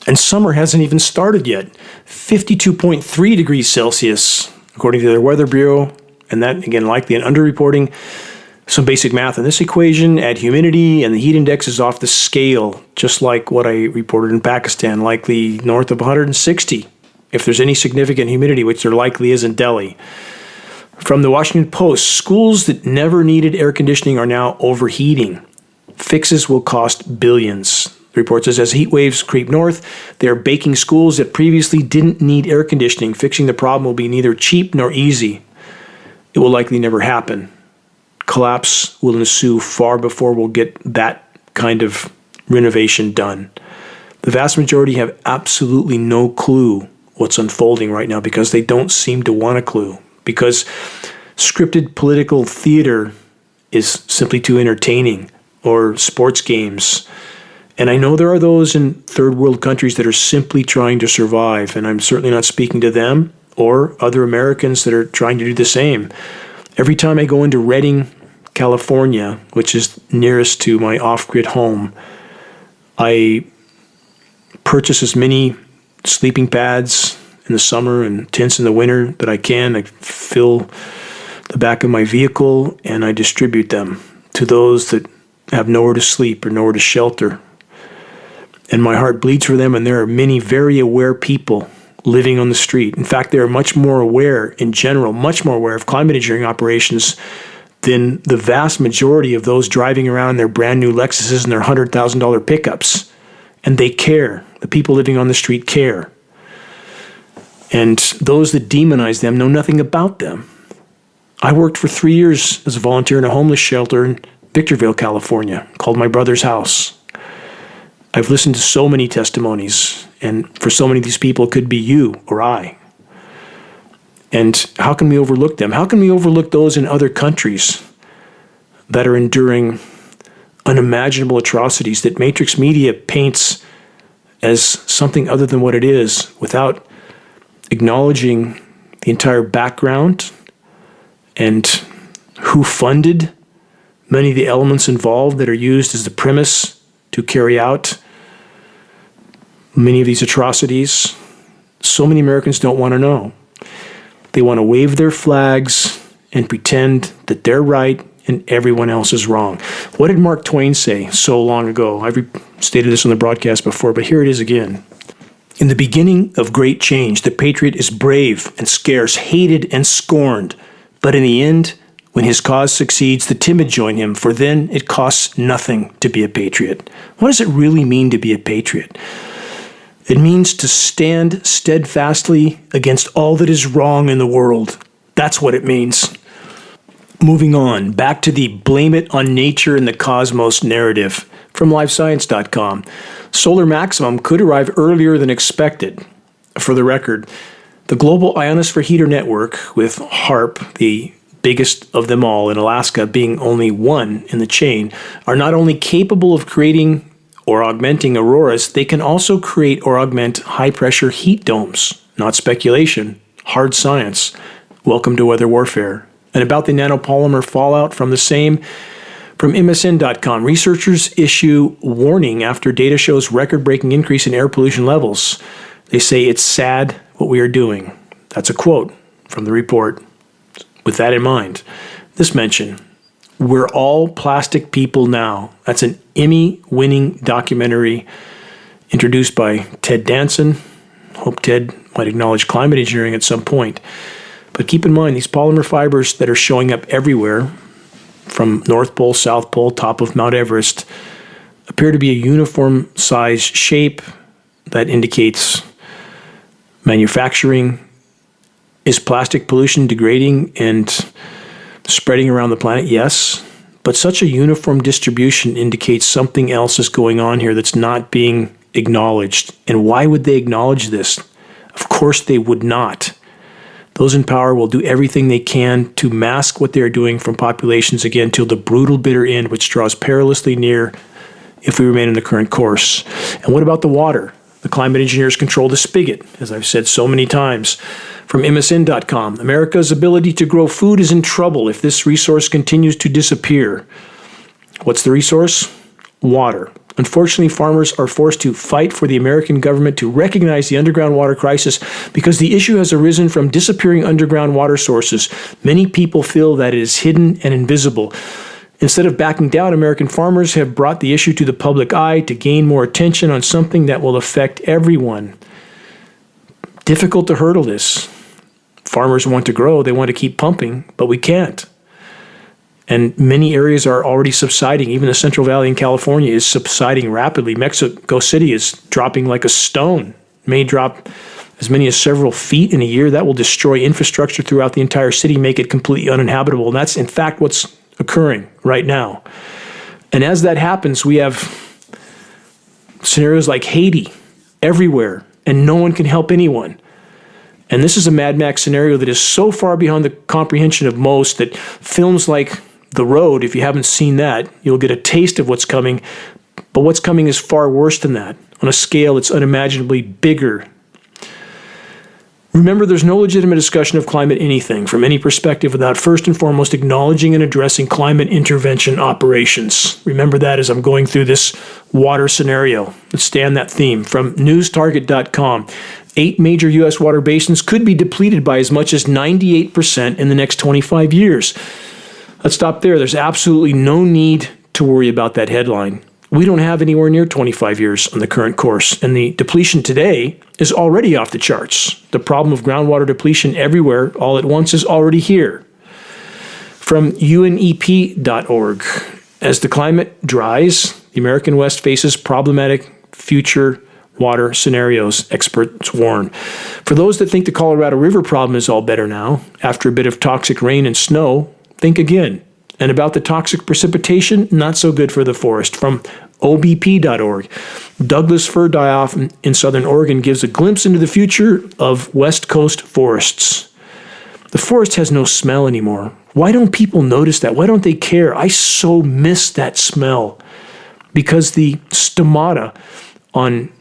And summer hasn't even started yet. 52.3 degrees Celsius, according to their weather bureau. And that, again, likely an underreporting. Some basic math in this equation, add humidity, and the heat index is off the scale, just like what I reported in Pakistan, likely north of 160, if there's any significant humidity, which there likely is in Delhi. From the Washington Post, schools that never needed air conditioning are now overheating. Fixes will cost billions. The The report says as heat waves creep north, they are baking schools that previously didn't need air conditioning. Fixing the problem will be neither cheap nor easy. It will likely never happen. Collapse will ensue far before we'll get that kind of renovation done. The vast majority have absolutely no clue what's unfolding right now because they don't seem to want a clue. Because scripted political theater is simply too entertaining, or sports games. And I know there are those in third world countries that are simply trying to survive, and I'm certainly not speaking to them or other Americans that are trying to do the same. Every time I go into Redding, California, which is nearest to my off-grid home, I purchase as many sleeping pads in the summer and tents in the winter that I can. I fill the back of my vehicle and I distribute them to those that have nowhere to sleep or nowhere to shelter. And my heart bleeds for them, and there are many very aware people living on the street. In fact, they are much more aware in general, much more aware of climate engineering operations than the vast majority of those driving around in their brand new Lexuses and their $100,000 pickups. And they care. The people living on the street care. And those that demonize them know nothing about them. I worked for 3 years as a volunteer in a homeless shelter in Victorville, California, called My Brother's House. I've listened to so many testimonies, and for so many of these people, it could be you or I. And how can we overlook them? How can we overlook those in other countries that are enduring unimaginable atrocities that Matrix Media paints as something other than what it is, without acknowledging the entire background and who funded many of the elements involved that are used as the premise to carry out many of these atrocities? So many Americans don't want to know. They want to wave their flags and pretend that they're right and everyone else is wrong. What did Mark Twain say so long ago? I've stated this on the broadcast before, but here it is again. In the beginning of great change, the patriot is brave and scarce, hated and scorned. But in the end, when his cause succeeds, the timid join him, for then it costs nothing to be a patriot. What does it really mean to be a patriot? It means to stand steadfastly against all that is wrong in the world. That's what it means. Moving on, back to the blame it on nature and the cosmos narrative from livescience.com. Solar maximum could arrive earlier than expected. For the record, the Global Ionosphere Heater Network, with HAARP, the biggest of them all in Alaska being only one in the chain, are not only capable of creating or augmenting auroras, they can also create or augment high-pressure heat domes. Not speculation, hard science. Welcome to weather warfare. And about the nanopolymer fallout from the same, from MSN.com, researchers issue warning after data shows record-breaking increase in air pollution levels. They say it's sad what we are doing. That's a quote from the report. With that in mind, this mention, We're All Plastic People Now. That's an Emmy-winning documentary introduced by Ted Danson. Hope Ted might acknowledge climate engineering at some point. But keep in mind, these polymer fibers that are showing up everywhere, from North Pole, South Pole, top of Mount Everest, appear to be a uniform size shape that indicates manufacturing. Is plastic pollution degrading and spreading around the planet? Yes. But such a uniform distribution indicates something else is going on here that's not being acknowledged. And why would they acknowledge this? Of course they would not. Those in power will do everything they can to mask what they are doing from populations again till the brutal bitter end, which draws perilously near if we remain in the current course. And what about the water? The climate engineers control the spigot, as I've said so many times. From MSN.com, America's ability to grow food is in trouble if this resource continues to disappear. What's the resource? Water. Unfortunately, farmers are forced to fight for the American government to recognize the underground water crisis because the issue has arisen from disappearing underground water sources. Many people feel that it is hidden and invisible. Instead of backing down, American farmers have brought the issue to the public eye to gain more attention on something that will affect everyone. Difficult to hurdle this. Farmers want to grow, they want to keep pumping, but we can't. And many areas are already subsiding. Even the Central Valley in California is subsiding rapidly. Mexico City is dropping like a stone, may drop as many as several feet in a year. That will destroy infrastructure throughout the entire city, make it completely uninhabitable. And that's, in fact, what's occurring right now. And as that happens, we have scenarios like Haiti everywhere, and no one can help anyone. And this is a Mad Max scenario that is so far beyond the comprehension of most that films like The Road, if you haven't seen that, you'll get a taste of what's coming. But what's coming is far worse than that, on a scale that's unimaginably bigger. Remember, there's no legitimate discussion of climate anything from any perspective without first and foremost acknowledging and addressing climate intervention operations. Remember that as I'm going through this water scenario. Let's stay on that theme. From newstarget.com, 8 major U.S. water basins could be depleted by as much as 98% in the next 25 years. Let's stop there. There's absolutely no need to worry about that headline. We don't have anywhere near 25 years on the current course, and the depletion today is already off the charts. The problem of groundwater depletion everywhere all at once is already here. From UNEP.org, as the climate dries, the American West faces problematic future water scenarios, experts warn. For those that think the Colorado River problem is all better now, after a bit of toxic rain and snow, think again. And about the toxic precipitation, not so good for the forest. From OBP.org, Douglas fir die-off in southern Oregon gives a glimpse into the future of West Coast forests. The forest has no smell anymore. Why don't people notice that? Why don't they care? I so miss that smell because the stomata on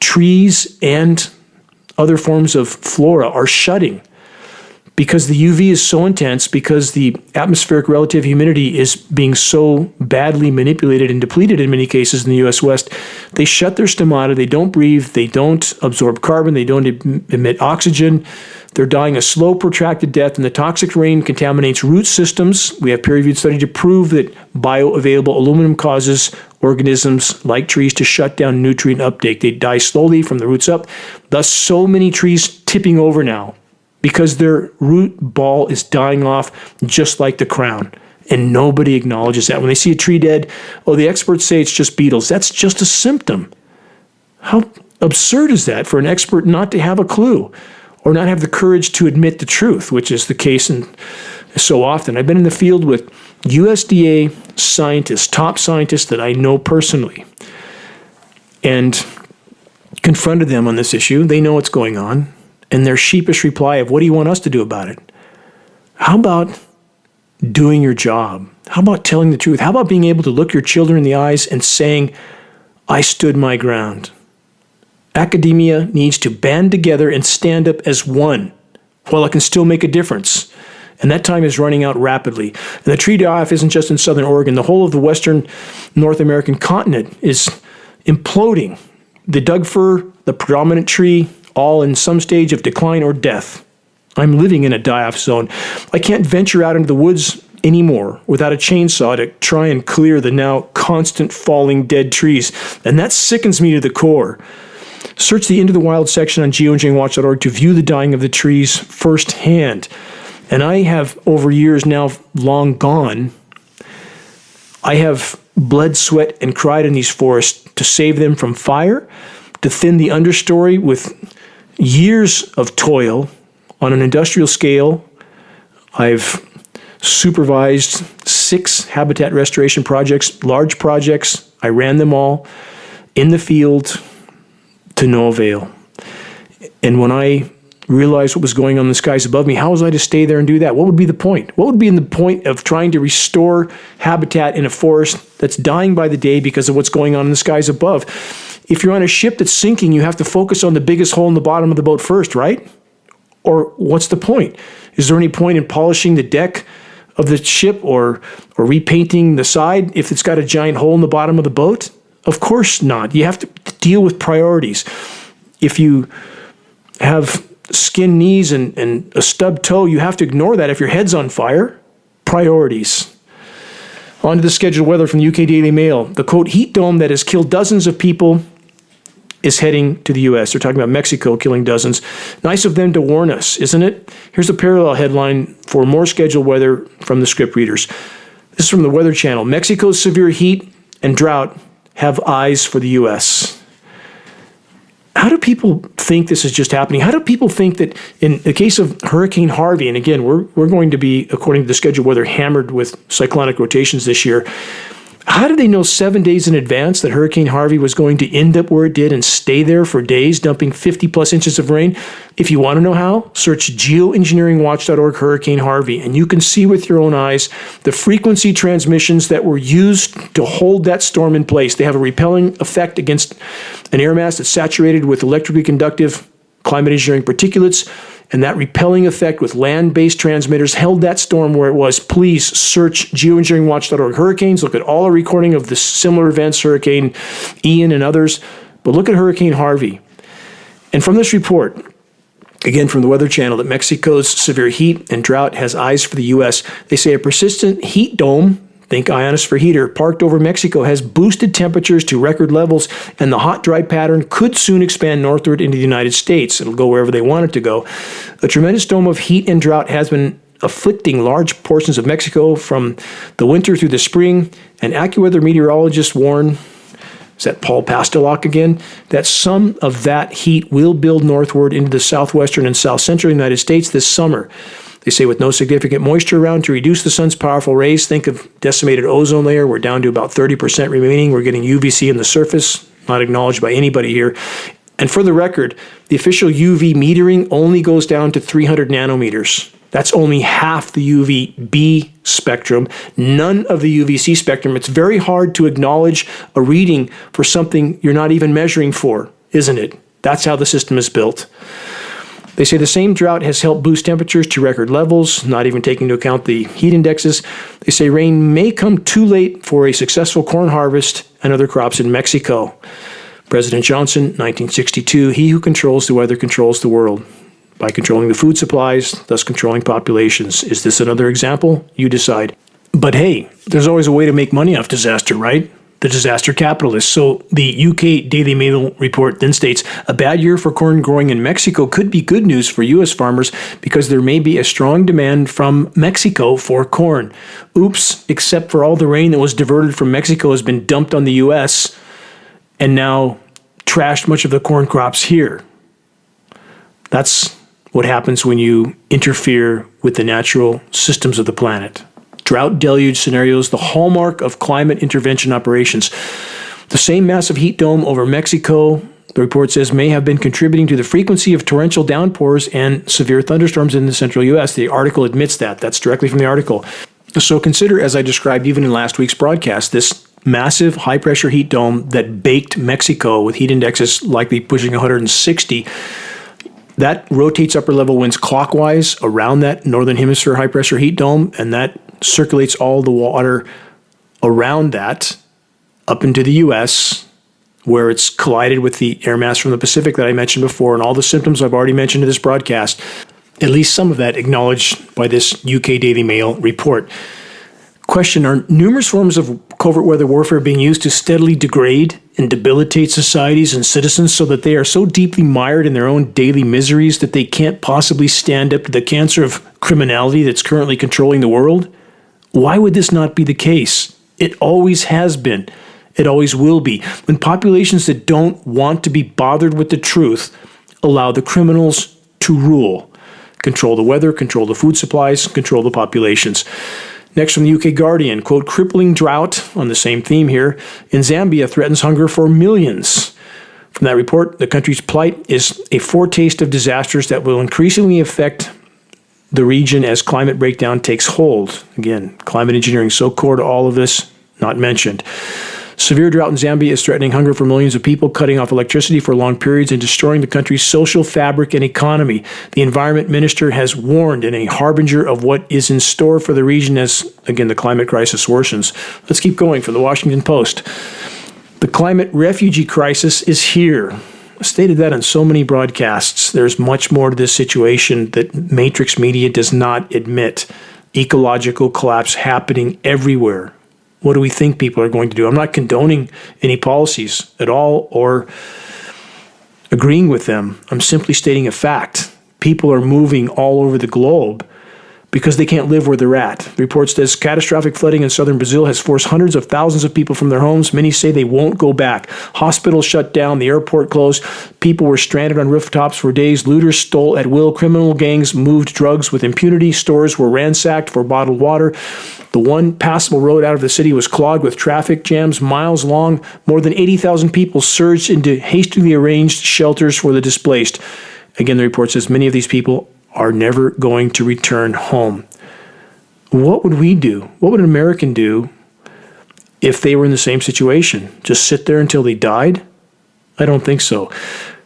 trees and other forms of flora are shutting. Because the UV is so intense, because the atmospheric relative humidity is being so badly manipulated and depleted in many cases in the U.S. West, they shut their stomata, they don't breathe, they don't absorb carbon, they don't emit oxygen. They're dying a slow, protracted death, and the toxic rain contaminates root systems. We have peer-reviewed study to prove that bioavailable aluminum causes organisms like trees to shut down nutrient uptake. They die slowly from the roots up. Thus, so many trees tipping over now, because their root ball is dying off just like the crown. And nobody acknowledges that. When they see a tree dead, oh, the experts say it's just beetles. That's just a symptom. How absurd is that for an expert not to have a clue or not have the courage to admit the truth, which is the case so often. I've been in the field with USDA scientists, top scientists that I know personally, and confronted them on this issue. They know what's going on. And their sheepish reply of, what do you want us to do about it? How about doing your job? How about telling the truth? How about being able to look your children in the eyes and saying, I stood my ground? Academia needs to band together and stand up as one while it can still make a difference. And that time is running out rapidly. And the tree die-off isn't just in southern Oregon. The whole of the western North American continent is imploding. The Doug fir, the predominant tree, all in some stage of decline or death. I'm living in a die-off zone. I can't venture out into the woods anymore without a chainsaw to try and clear the now constant falling dead trees. And that sickens me to the core. Search the Into the Wild section on geoengineeringwatch.org to view the dying of the trees firsthand. And I have, over years now long gone, I have bled, sweat, and cried in these forests to save them from fire, to thin the understory with years of toil on an industrial scale. I've supervised 6 habitat restoration projects, large projects. I ran them all in the field to no avail. And when I realized what was going on in the skies above me, how was I to stay there and do that? What would be the point? What would be the point of trying to restore habitat in a forest that's dying by the day because of what's going on in the skies above? If you're on a ship that's sinking, you have to focus on the biggest hole in the bottom of the boat first, right? Or what's the point? Is there any point in polishing the deck of the ship or repainting the side if it's got a giant hole in the bottom of the boat? Of course not. You have to deal with priorities. If you have skin knees and a stubbed toe, you have to ignore that if your head's on fire. Priorities. On to the scheduled weather from the UK Daily Mail. The, quote, heat dome that has killed dozens of people is heading to the U.S. They're talking about Mexico killing dozens. Nice of them to warn us, isn't it? Here's a parallel headline for more scheduled weather from the script readers. This is from the Weather Channel. Mexico's severe heat and drought have eyes for the U.S. How do people think this is just happening? How do people think that in the case of Hurricane Harvey, and again, we're going to be, according to the scheduled weather, hammered with cyclonic rotations this year. How did they know 7 days in advance that Hurricane Harvey was going to end up where it did and stay there for days, dumping 50-plus inches of rain? If you want to know how, search geoengineeringwatch.org Hurricane Harvey, and you can see with your own eyes the frequency transmissions that were used to hold that storm in place. They have a repelling effect against an air mass that's saturated with electrically conductive climate engineering particulates, and that repelling effect with land-based transmitters held that storm where it was. Please search geoengineeringwatch.org hurricanes. Look at all our recording of the similar events, Hurricane Ian and others. But look at Hurricane Harvey. And from this report, again from the Weather Channel, that Mexico's severe heat and drought has eyes for the U.S., they say a persistent heat dome, think ionosphere heater, parked over Mexico has boosted temperatures to record levels, and the hot, dry pattern could soon expand northward into the United States. It'll go wherever they want it to go. A tremendous dome of heat and drought has been afflicting large portions of Mexico from the winter through the spring, and AccuWeather meteorologists warn, is that Paul Pastelok again, that some of that heat will build northward into the southwestern and south central United States this summer. They say with no significant moisture around to reduce the sun's powerful rays, think of decimated ozone layer. We're down to about 30% remaining. We're getting UVC in the surface, not acknowledged by anybody here. And for the record, the official UV metering only goes down to 300 nanometers. That's only half the UVB spectrum, none of the UVC spectrum. It's very hard to acknowledge a reading for something you're not even measuring for, isn't it? That's how the system is built. They say the same drought has helped boost temperatures to record levels, not even taking into account the heat indexes. They say rain may come too late for a successful corn harvest and other crops in Mexico. President Johnson, 1962, he who controls the weather controls the world. By controlling the food supplies, thus controlling populations. Is this another example? You decide. But hey, there's always a way to make money off disaster, right? The disaster capitalist. So the UK Daily Mail report then states, a bad year for corn growing in Mexico could be good news for U.S. farmers because there may be a strong demand from Mexico for corn. Oops, except for all the rain that was diverted from Mexico has been dumped on the U.S. and now trashed much of the corn crops here. That's what happens when you interfere with the natural systems of the planet. Drought deluge scenarios, the hallmark of climate intervention operations. The same massive heat dome over Mexico, the report says, may have been contributing to the frequency of torrential downpours and severe thunderstorms in the central U.S. The article admits that. That's directly from the article. So consider, as I described even in last week's broadcast, this massive high-pressure heat dome that baked Mexico with heat indexes likely pushing 160. That rotates upper-level winds clockwise around that northern hemisphere high-pressure heat dome, and that circulates all the water around that up into the U.S., where it's collided with the air mass from the Pacific that I mentioned before, and all the symptoms I've already mentioned in this broadcast, at least some of that acknowledged by this UK Daily Mail report. Question, are numerous forms of covert weather warfare being used to steadily degrade and debilitate societies and citizens so that they are so deeply mired in their own daily miseries that they can't possibly stand up to the cancer of criminality that's currently controlling the world? Why would this not be the case? It always has been. It always will be. When populations that don't want to be bothered with the truth allow the criminals to rule, control the weather, control the food supplies, control the populations. Next from the UK Guardian, quote, crippling drought, on the same theme here, in Zambia threatens hunger for millions. From that report, the country's plight is a foretaste of disasters that will increasingly affect the region as climate breakdown takes hold. Again, climate engineering so core to all of this, not mentioned. Severe drought in Zambia is threatening hunger for millions of people, cutting off electricity for long periods and destroying the country's social fabric and economy. The environment minister has warned in a harbinger of what is in store for the region as, again, the climate crisis worsens. Let's keep going from the Washington Post. The climate refugee crisis is here. I stated that on so many broadcasts. There's much more to this situation that Matrix Media does not admit. Ecological collapse happening everywhere. What do we think people are going to do? I'm not condoning any policies at all or agreeing with them. I'm simply stating a fact. People are moving all over the globe because they can't live where they're at. The report says catastrophic flooding in southern Brazil has forced hundreds of thousands of people from their homes. Many say they won't go back. Hospitals shut down, the airport closed, people were stranded on rooftops for days, looters stole at will, criminal gangs moved drugs with impunity, stores were ransacked for bottled water. The one passable road out of the city was clogged with traffic jams miles long. More than 80,000 people surged into hastily arranged shelters for the displaced. Again, the report says many of these people are never going to return home. What would we do? What would an American do if they were in the same situation? Just sit there until they died? I don't think so.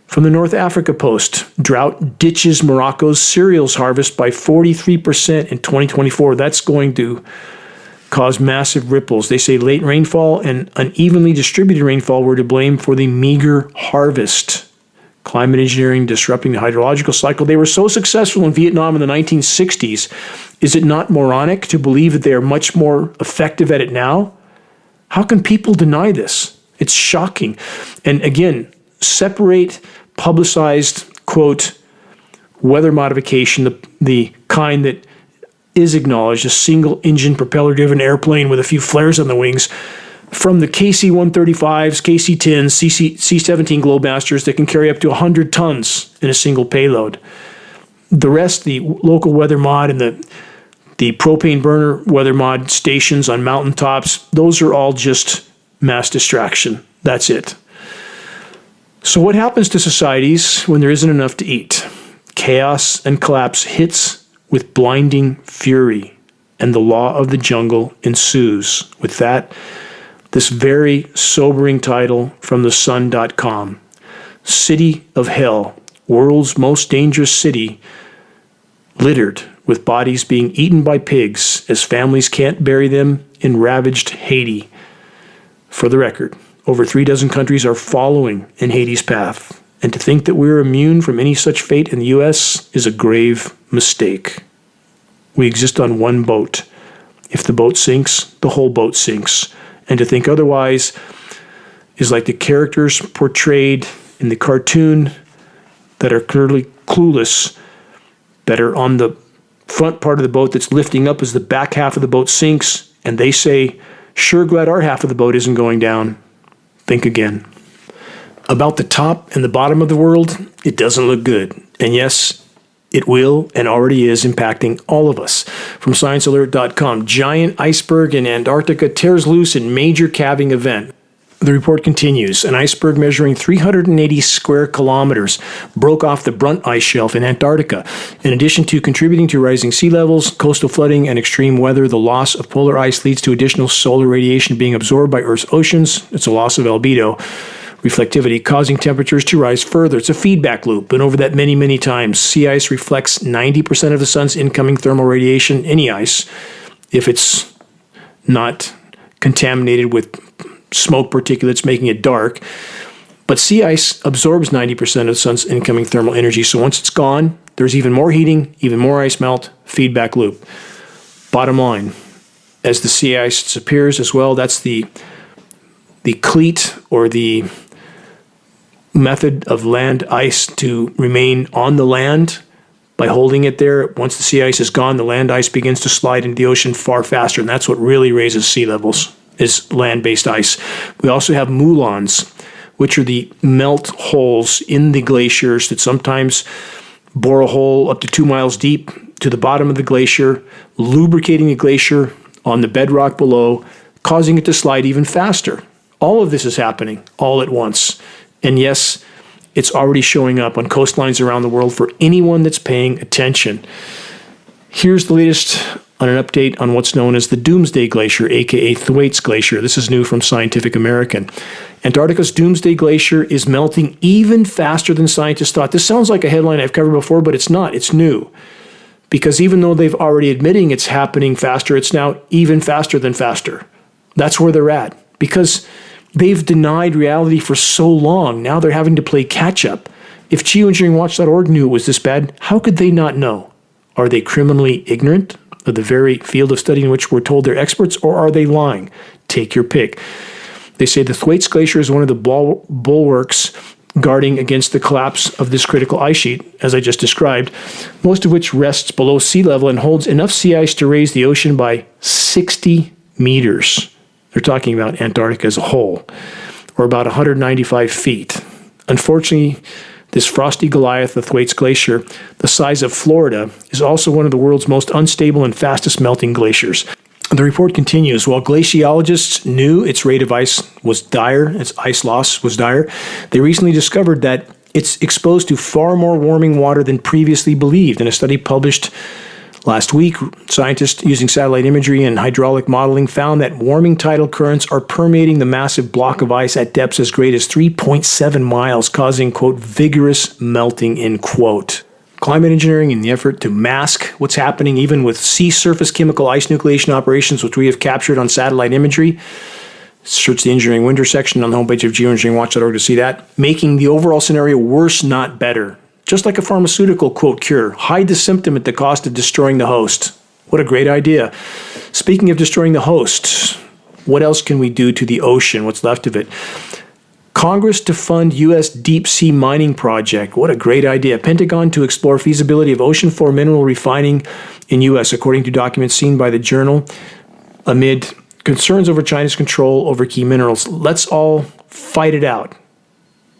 From the North Africa Post, drought ditches Morocco's cereals harvest by 43% in 2024. That's going to cause massive ripples. They say late rainfall and unevenly distributed rainfall were to blame for the meager harvest. Climate engineering disrupting the hydrological cycle. They were so successful in Vietnam in the 1960s. Is it not moronic to believe that they are much more effective at it now? How can people deny this? It's shocking. And again, separate publicized, quote, weather modification, the kind that is acknowledged, a single engine propeller driven airplane with a few flares on the wings, from the KC-135s, KC-10s, C-17 Globemasters that can carry up to 100 tons in a single payload. The rest, the local weather mod and the propane burner weather mod stations on mountaintops, those are all just mass distraction. That's it. So what happens to societies when there isn't enough to eat? Chaos and collapse hits with blinding fury, and the law of the jungle ensues. With that, this very sobering title from thesun.com. City of Hell, world's most dangerous city, littered with bodies being eaten by pigs as families can't bury them in ravaged Haiti. For the record, over 36 countries are following in Haiti's path, and to think that we're immune from any such fate in the U.S. is a grave mistake. We exist on one boat. If the boat sinks, the whole boat sinks. And to think otherwise is like the characters portrayed in the cartoon that are clearly clueless, that are on the front part of the boat that's lifting up as the back half of the boat sinks, and they say, "Sure glad our half of the boat isn't going down." Think again. About the top and the bottom of the world, it doesn't look good. And yes, it will and already is impacting all of us. From ScienceAlert.com, giant iceberg in Antarctica tears loose in major calving event. The report continues. An iceberg measuring 380 square kilometers broke off the Brunt ice shelf in Antarctica. In addition to contributing to rising sea levels, coastal flooding, and extreme weather, the loss of polar ice leads to additional solar radiation being absorbed by Earth's oceans. It's a loss of albedo reflectivity, causing temperatures to rise further. It's a feedback loop. Been over that many, many times. Sea ice reflects 90% of the sun's incoming thermal radiation, any ice, if it's not contaminated with smoke particulates making it dark. But sea ice absorbs 90% of the sun's incoming thermal energy. So once it's gone, there's even more heating, even more ice melt, feedback loop. Bottom line, as the sea ice disappears as well, that's the cleat or the method of land ice to remain on the land by holding it there. Once the sea ice is gone, the land ice begins to slide into the ocean far faster, and that's what really raises sea levels, is land-based ice. We also have moulins, which are the melt holes in the glaciers that sometimes bore a hole up to 2 miles deep to the bottom of the glacier, lubricating the glacier on the bedrock below, causing it to slide even faster. All of this is happening all at once. And yes, it's already showing up on coastlines around the world for anyone that's paying attention. Here's the latest on an update on what's known as the Doomsday Glacier, aka Thwaites Glacier. This is new from Scientific American. Antarctica's Doomsday Glacier is melting even faster than scientists thought. This sounds like a headline I've covered before, but it's not. It's new. Because even though they've already admitting it's happening faster, it's now even faster than faster. That's where they're at. Because they've denied reality for so long. Now they're having to play catch up. If Geoengineeringwatch.org knew it was this bad, how could they not know? Are they criminally ignorant of the very field of study in which we're told they're experts, or are they lying? Take your pick. They say the Thwaites Glacier is one of the bulwarks guarding against the collapse of this critical ice sheet, as I just described, most of which rests below sea level and holds enough sea ice to raise the ocean by 60 meters. They're talking about Antarctica as a whole, or about 195 feet. Unfortunately, this frosty Goliath, the Thwaites Glacier, the size of Florida, is also one of the world's most unstable and fastest melting glaciers. The report continues, while glaciologists knew its rate of ice was dire, its ice loss was dire, they recently discovered that it's exposed to far more warming water than previously believed. In a study published last week, scientists using satellite imagery and hydraulic modeling found that warming tidal currents are permeating the massive block of ice at depths as great as 3.7 miles, causing, quote, vigorous melting, end quote. Climate engineering in the effort to mask what's happening even with sea surface chemical ice nucleation operations, which we have captured on satellite imagery. Search the engineering winter section on the homepage of geoengineeringwatch.org to see that. Making the overall scenario worse, not better. Just like a pharmaceutical, quote, cure. Hide the symptom at the cost of destroying the host. What a great idea. Speaking of destroying the host, what else can we do to the ocean? What's left of it? Congress to fund U.S. deep-sea mining project. What a great idea. Pentagon to explore feasibility of ocean floor mineral refining in U.S., according to documents seen by the Journal, amid concerns over China's control over key minerals. Let's all fight it out.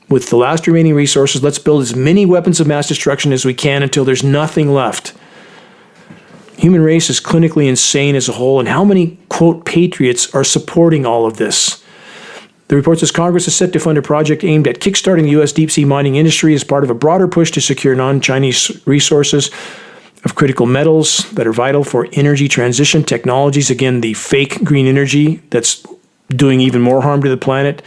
With the last remaining resources, let's build as many weapons of mass destruction as we can until there's nothing left. Human race is clinically insane as a whole, and how many, quote, patriots are supporting all of this? The report says Congress is set to fund a project aimed at kickstarting the U.S. deep-sea mining industry as part of a broader push to secure non-Chinese resources of critical metals that are vital for energy transition technologies. Again, the fake green energy that's doing even more harm to the planet.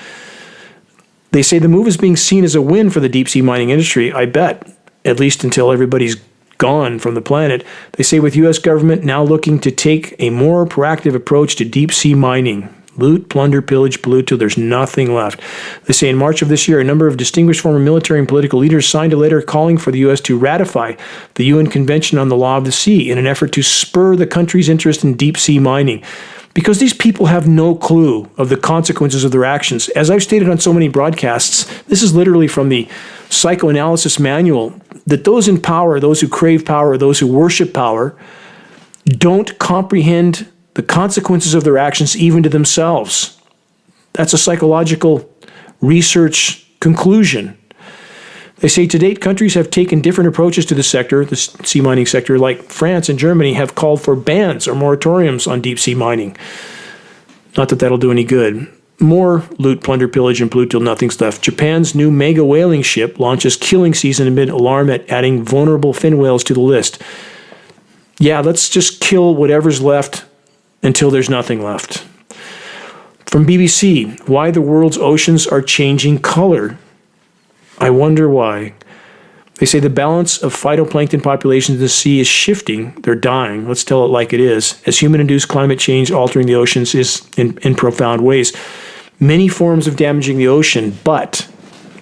They say the move is being seen as a win for the deep-sea mining industry. I bet, at least until everybody's gone from the planet. They say with U.S. government now looking to take a more proactive approach to deep-sea mining. Loot, plunder, pillage, pollute till there's nothing left. They say in March of this year, a number of distinguished former military and political leaders signed a letter calling for the U.S. to ratify the UN Convention on the Law of the Sea in an effort to spur the country's interest in deep-sea mining. Because these people have no clue of the consequences of their actions. As I've stated on so many broadcasts, this is literally from the psychoanalysis manual, that those in power, those who crave power, those who worship power, don't comprehend the consequences of their actions even to themselves. That's a psychological research conclusion. They say to date, countries have taken different approaches to the sector, the sea mining sector, like France and Germany have called for bans or moratoriums on deep sea mining. Not that that'll do any good. More loot, plunder, pillage, and pollute till nothing's left. Japan's new mega whaling ship launches killing season amid alarm at adding vulnerable fin whales to the list. Yeah, let's just kill whatever's left until there's nothing left. From BBC, why the world's oceans are changing color. I wonder why. They say the balance of phytoplankton populations in the sea is shifting. They're dying. Let's tell it like it is. As human-induced climate change altering the oceans is in profound ways. Many forms of damaging the ocean, but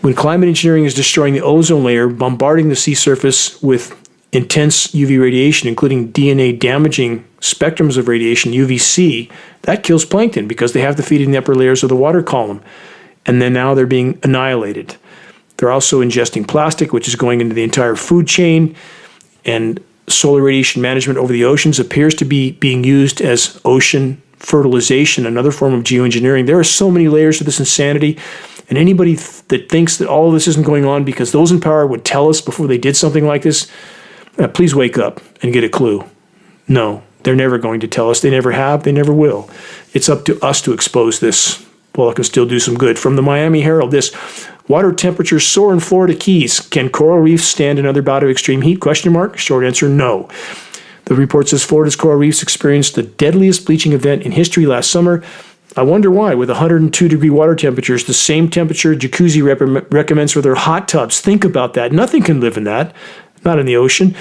when climate engineering is destroying the ozone layer, bombarding the sea surface with intense UV radiation, including DNA-damaging spectrums of radiation, UVC, that kills plankton because they have to feed in the upper layers of the water column. And then now they're being annihilated. They're also ingesting plastic, which is going into the entire food chain. And solar radiation management over the oceans appears to be being used as ocean fertilization, another form of geoengineering. There are so many layers to this insanity. And anybody that thinks that all of this isn't going on because those in power would tell us before they did something like this, please wake up and get a clue. No, they're never going to tell us. They never have. They never will. It's up to us to expose this while it can still do some good. From the Miami Herald, this: water temperatures soar in Florida Keys. Can coral reefs stand another bout of extreme heat? Question mark. Short answer, no. The report says Florida's coral reefs experienced the deadliest bleaching event in history last summer. I wonder why, with 102-degree water temperatures, the same temperature jacuzzi recommends for their hot tubs. Think about that. Nothing can live in that. Not in the ocean.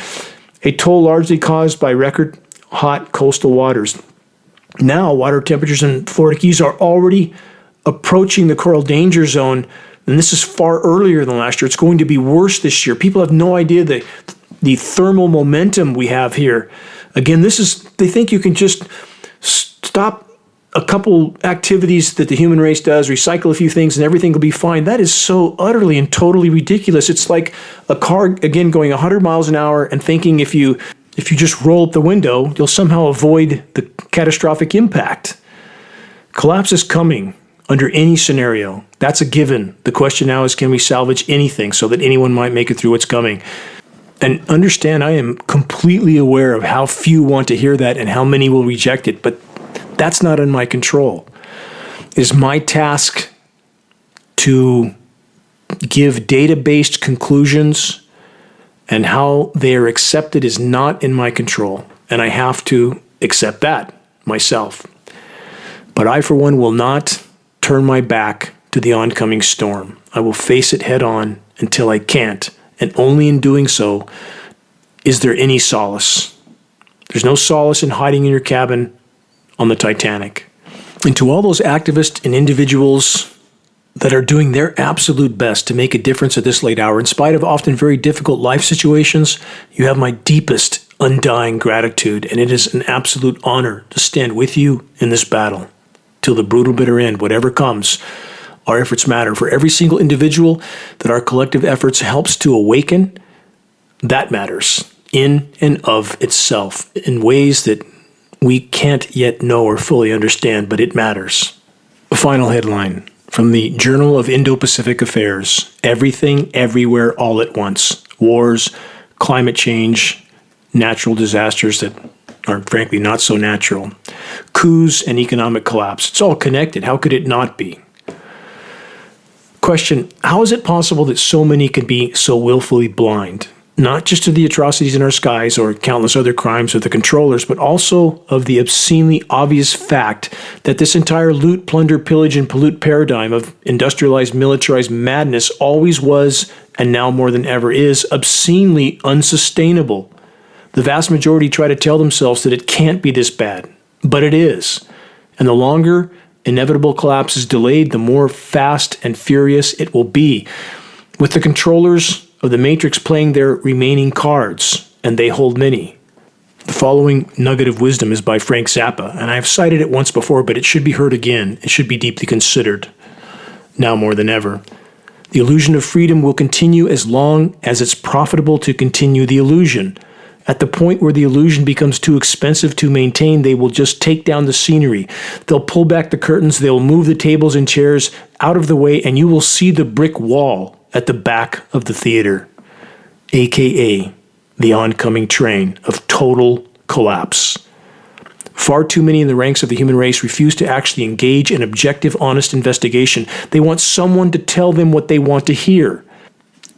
A toll largely caused by record hot coastal waters. Now, water temperatures in Florida Keys are already approaching the coral danger zone, and this is far earlier than last year. It's going to be worse this year. People have no idea the thermal momentum we have here. Again, they think you can just stop a couple activities that the human race does, recycle a few things, and everything will be fine. That is so utterly and totally ridiculous. It's like a car, again, going 100 miles an hour and thinking if you just roll up the window, you'll somehow avoid the catastrophic impact. Collapse is coming under any scenario. That's a given. The question now is, can we salvage anything so that anyone might make it through what's coming? And understand, I am completely aware of how few want to hear that and how many will reject it, but that's not in my control. It is my task to give data-based conclusions, and how they are accepted is not in my control, and I have to accept that myself. But I, for one, will not turn my back to the oncoming storm. I will face it head on until I can't, and only in doing so is there any solace. There's no solace in hiding in your cabin on the Titanic. And to all those activists and individuals that are doing their absolute best to make a difference at this late hour, in spite of often very difficult life situations, you have my deepest, undying gratitude, and it is an absolute honor to stand with you in this battle till the brutal bitter end. Whatever comes, our efforts matter. For every single individual that our collective efforts helps to awaken, that matters in and of itself in ways that we can't yet know or fully understand, but it matters. A final headline from the Journal of Indo-Pacific Affairs: Everything, Everywhere, All at Once. Wars, climate change, natural disasters that are frankly not so natural, coups, and economic collapse. It's all connected. How could it not be? Question: how is it possible that so many can be so willfully blind? Not just to the atrocities in our skies or countless other crimes of the controllers, but also of the obscenely obvious fact that this entire loot, plunder, pillage, and pollute paradigm of industrialized, militarized madness always was, and now more than ever is, obscenely unsustainable. The vast majority try to tell themselves that it can't be this bad, but it is. And the longer inevitable collapse is delayed, the more fast and furious it will be. With the controllers of the Matrix playing their remaining cards, and they hold many. The following nugget of wisdom is by Frank Zappa, and I have cited it once before, but it should be heard again. It should be deeply considered, now more than ever. The illusion of freedom will continue as long as it's profitable to continue the illusion. At the point where the illusion becomes too expensive to maintain, they will just take down the scenery. They'll pull back the curtains, they'll move the tables and chairs out of the way, and you will see the brick wall at the back of the theater, aka the oncoming train of total collapse. Far too many in the ranks of the human race refuse to actually engage in objective, honest investigation. They want someone to tell them what they want to hear.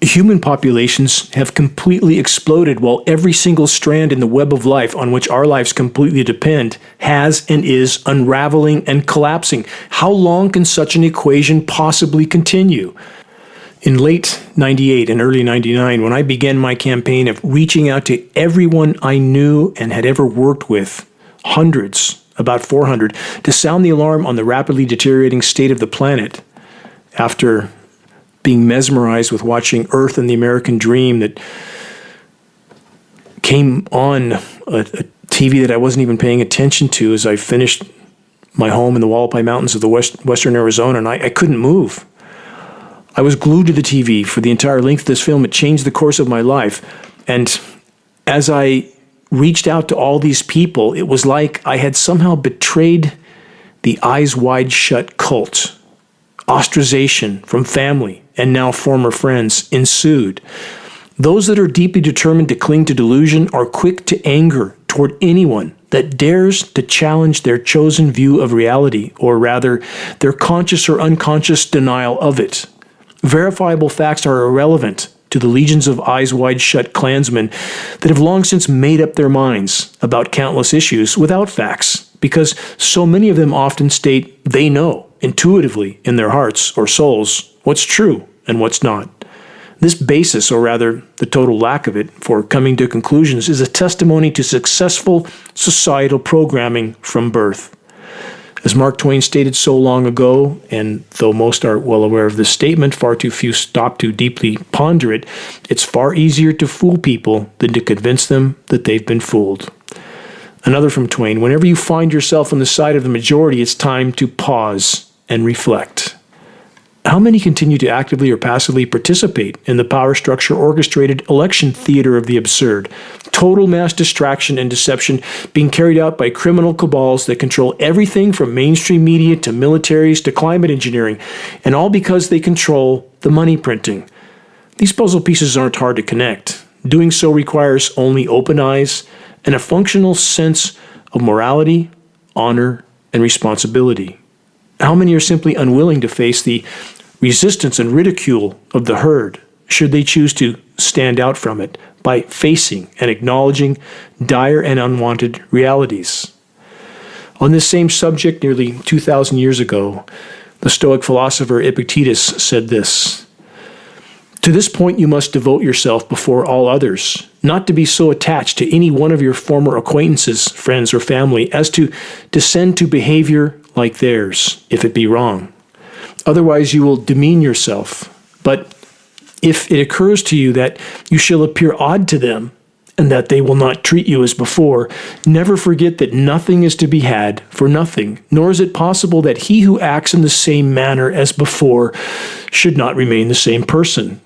Human populations have completely exploded, while every single strand in the web of life on which our lives completely depend has and is unraveling and collapsing. How long can such an equation possibly continue? In late 98 and early 99, when I began my campaign of reaching out to everyone I knew and had ever worked with, hundreds, about 400, to sound the alarm on the rapidly deteriorating state of the planet, after being mesmerized with watching Earth and the American Dream that came on a TV that I wasn't even paying attention to as I finished my home in the Wallapai Mountains of the western Arizona, and I couldn't move. I was glued to the TV for the entire length of this film. It changed the course of my life. And as I reached out to all these people, it was like I had somehow betrayed the Eyes Wide Shut cult. Ostracization from family and now former friends ensued. Those that are deeply determined to cling to delusion are quick to anger toward anyone that dares to challenge their chosen view of reality, or rather, their conscious or unconscious denial of it. Verifiable facts are irrelevant to the legions of eyes wide shut Klansmen that have long since made up their minds about countless issues without facts, because so many of them often state they know intuitively in their hearts or souls what's true and what's not. This basis, or rather the total lack of it, for coming to conclusions is a testimony to successful societal programming from birth. As Mark Twain stated so long ago, and though most are well aware of this statement, far too few stop to deeply ponder it, it's far easier to fool people than to convince them that they've been fooled. Another from Twain, whenever you find yourself on the side of the majority, it's time to pause and reflect. How many continue to actively or passively participate in the power structure orchestrated election theater of the absurd? Total mass distraction and deception being carried out by criminal cabals that control everything from mainstream media to militaries to climate engineering, and all because they control the money printing. These puzzle pieces aren't hard to connect. Doing so requires only open eyes and a functional sense of morality, honor, and responsibility. How many are simply unwilling to face the resistance and ridicule of the herd, should they choose to stand out from it by facing and acknowledging dire and unwanted realities? On this same subject, nearly 2,000 years ago, the Stoic philosopher Epictetus said this: "To this point you must devote yourself before all others, not to be so attached to any one of your former acquaintances, friends, or family as to descend to behavior like theirs, if it be wrong. Otherwise you will demean yourself. But if it occurs to you that you shall appear odd to them, and that they will not treat you as before, never forget that nothing is to be had for nothing, nor is it possible that he who acts in the same manner as before should not remain the same person.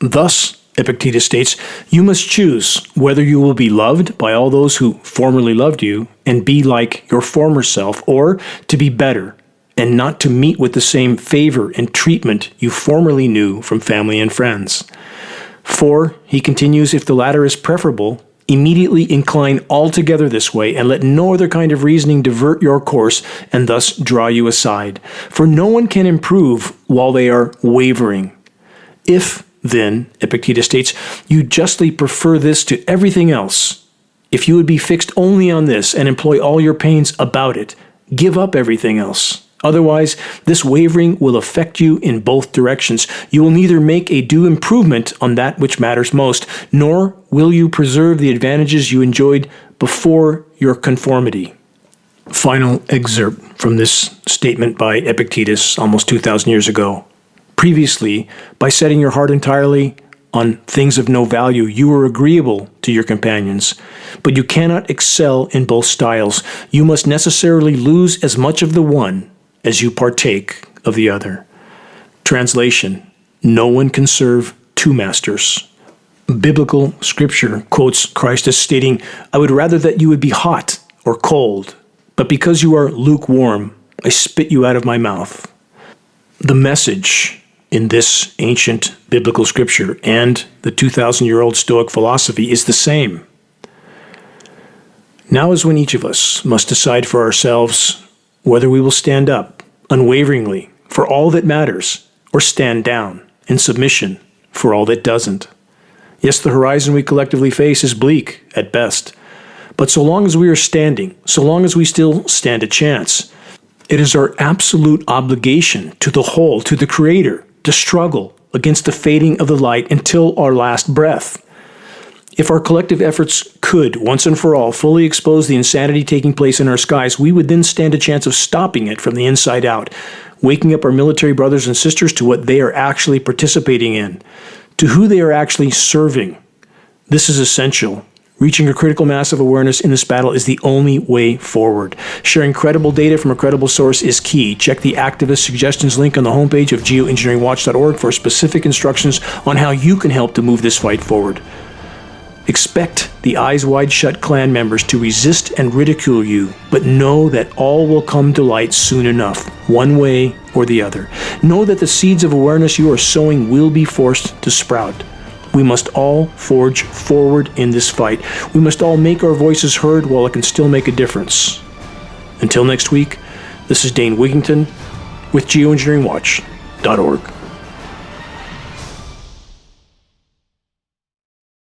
Thus, Epictetus states, you must choose whether you will be loved by all those who formerly loved you and be like your former self, or to be better and not to meet with the same favor and treatment you formerly knew from family and friends. For, he continues, if the latter is preferable, immediately incline altogether this way, and let no other kind of reasoning divert your course and thus draw you aside. For no one can improve while they are wavering. If, then, Epictetus states, you justly prefer this to everything else, if you would be fixed only on this and employ all your pains about it, give up everything else. Otherwise, this wavering will affect you in both directions. You will neither make a due improvement on that which matters most, nor will you preserve the advantages you enjoyed before your conformity." Final excerpt from this statement by Epictetus almost 2,000 years ago. Previously, by setting your heart entirely on things of no value, you were agreeable to your companions, but you cannot excel in both styles. You must necessarily lose as much of the one as you partake of the other. Translation: no one can serve two masters. Biblical scripture quotes Christ as stating, I would rather that you would be hot or cold, but because you are lukewarm, I spit you out of my mouth. The message in this ancient biblical scripture and the 2,000-year-old Stoic philosophy is the same. Now is when each of us must decide for ourselves whether we will stand up unwaveringly for all that matters, or stand down in submission for all that doesn't. Yes, the horizon we collectively face is bleak at best, but so long as we are standing, so long as we still stand a chance, it is our absolute obligation to the whole, to the Creator, to struggle against the fading of the light until our last breath. If our collective efforts could, once and for all, fully expose the insanity taking place in our skies, we would then stand a chance of stopping it from the inside out, waking up our military brothers and sisters to what they are actually participating in, to who they are actually serving. This is essential. Reaching a critical mass of awareness in this battle is the only way forward. Sharing credible data from a credible source is key. Check the activist suggestions link on the homepage of geoengineeringwatch.org for specific instructions on how you can help to move this fight forward. Expect the Eyes Wide Shut clan members to resist and ridicule you, but know that all will come to light soon enough, one way or the other. Know that the seeds of awareness you are sowing will be forced to sprout. We must all forge forward in this fight. We must all make our voices heard while it can still make a difference. Until next week, this is Dane Wigington with geoengineeringwatch.org.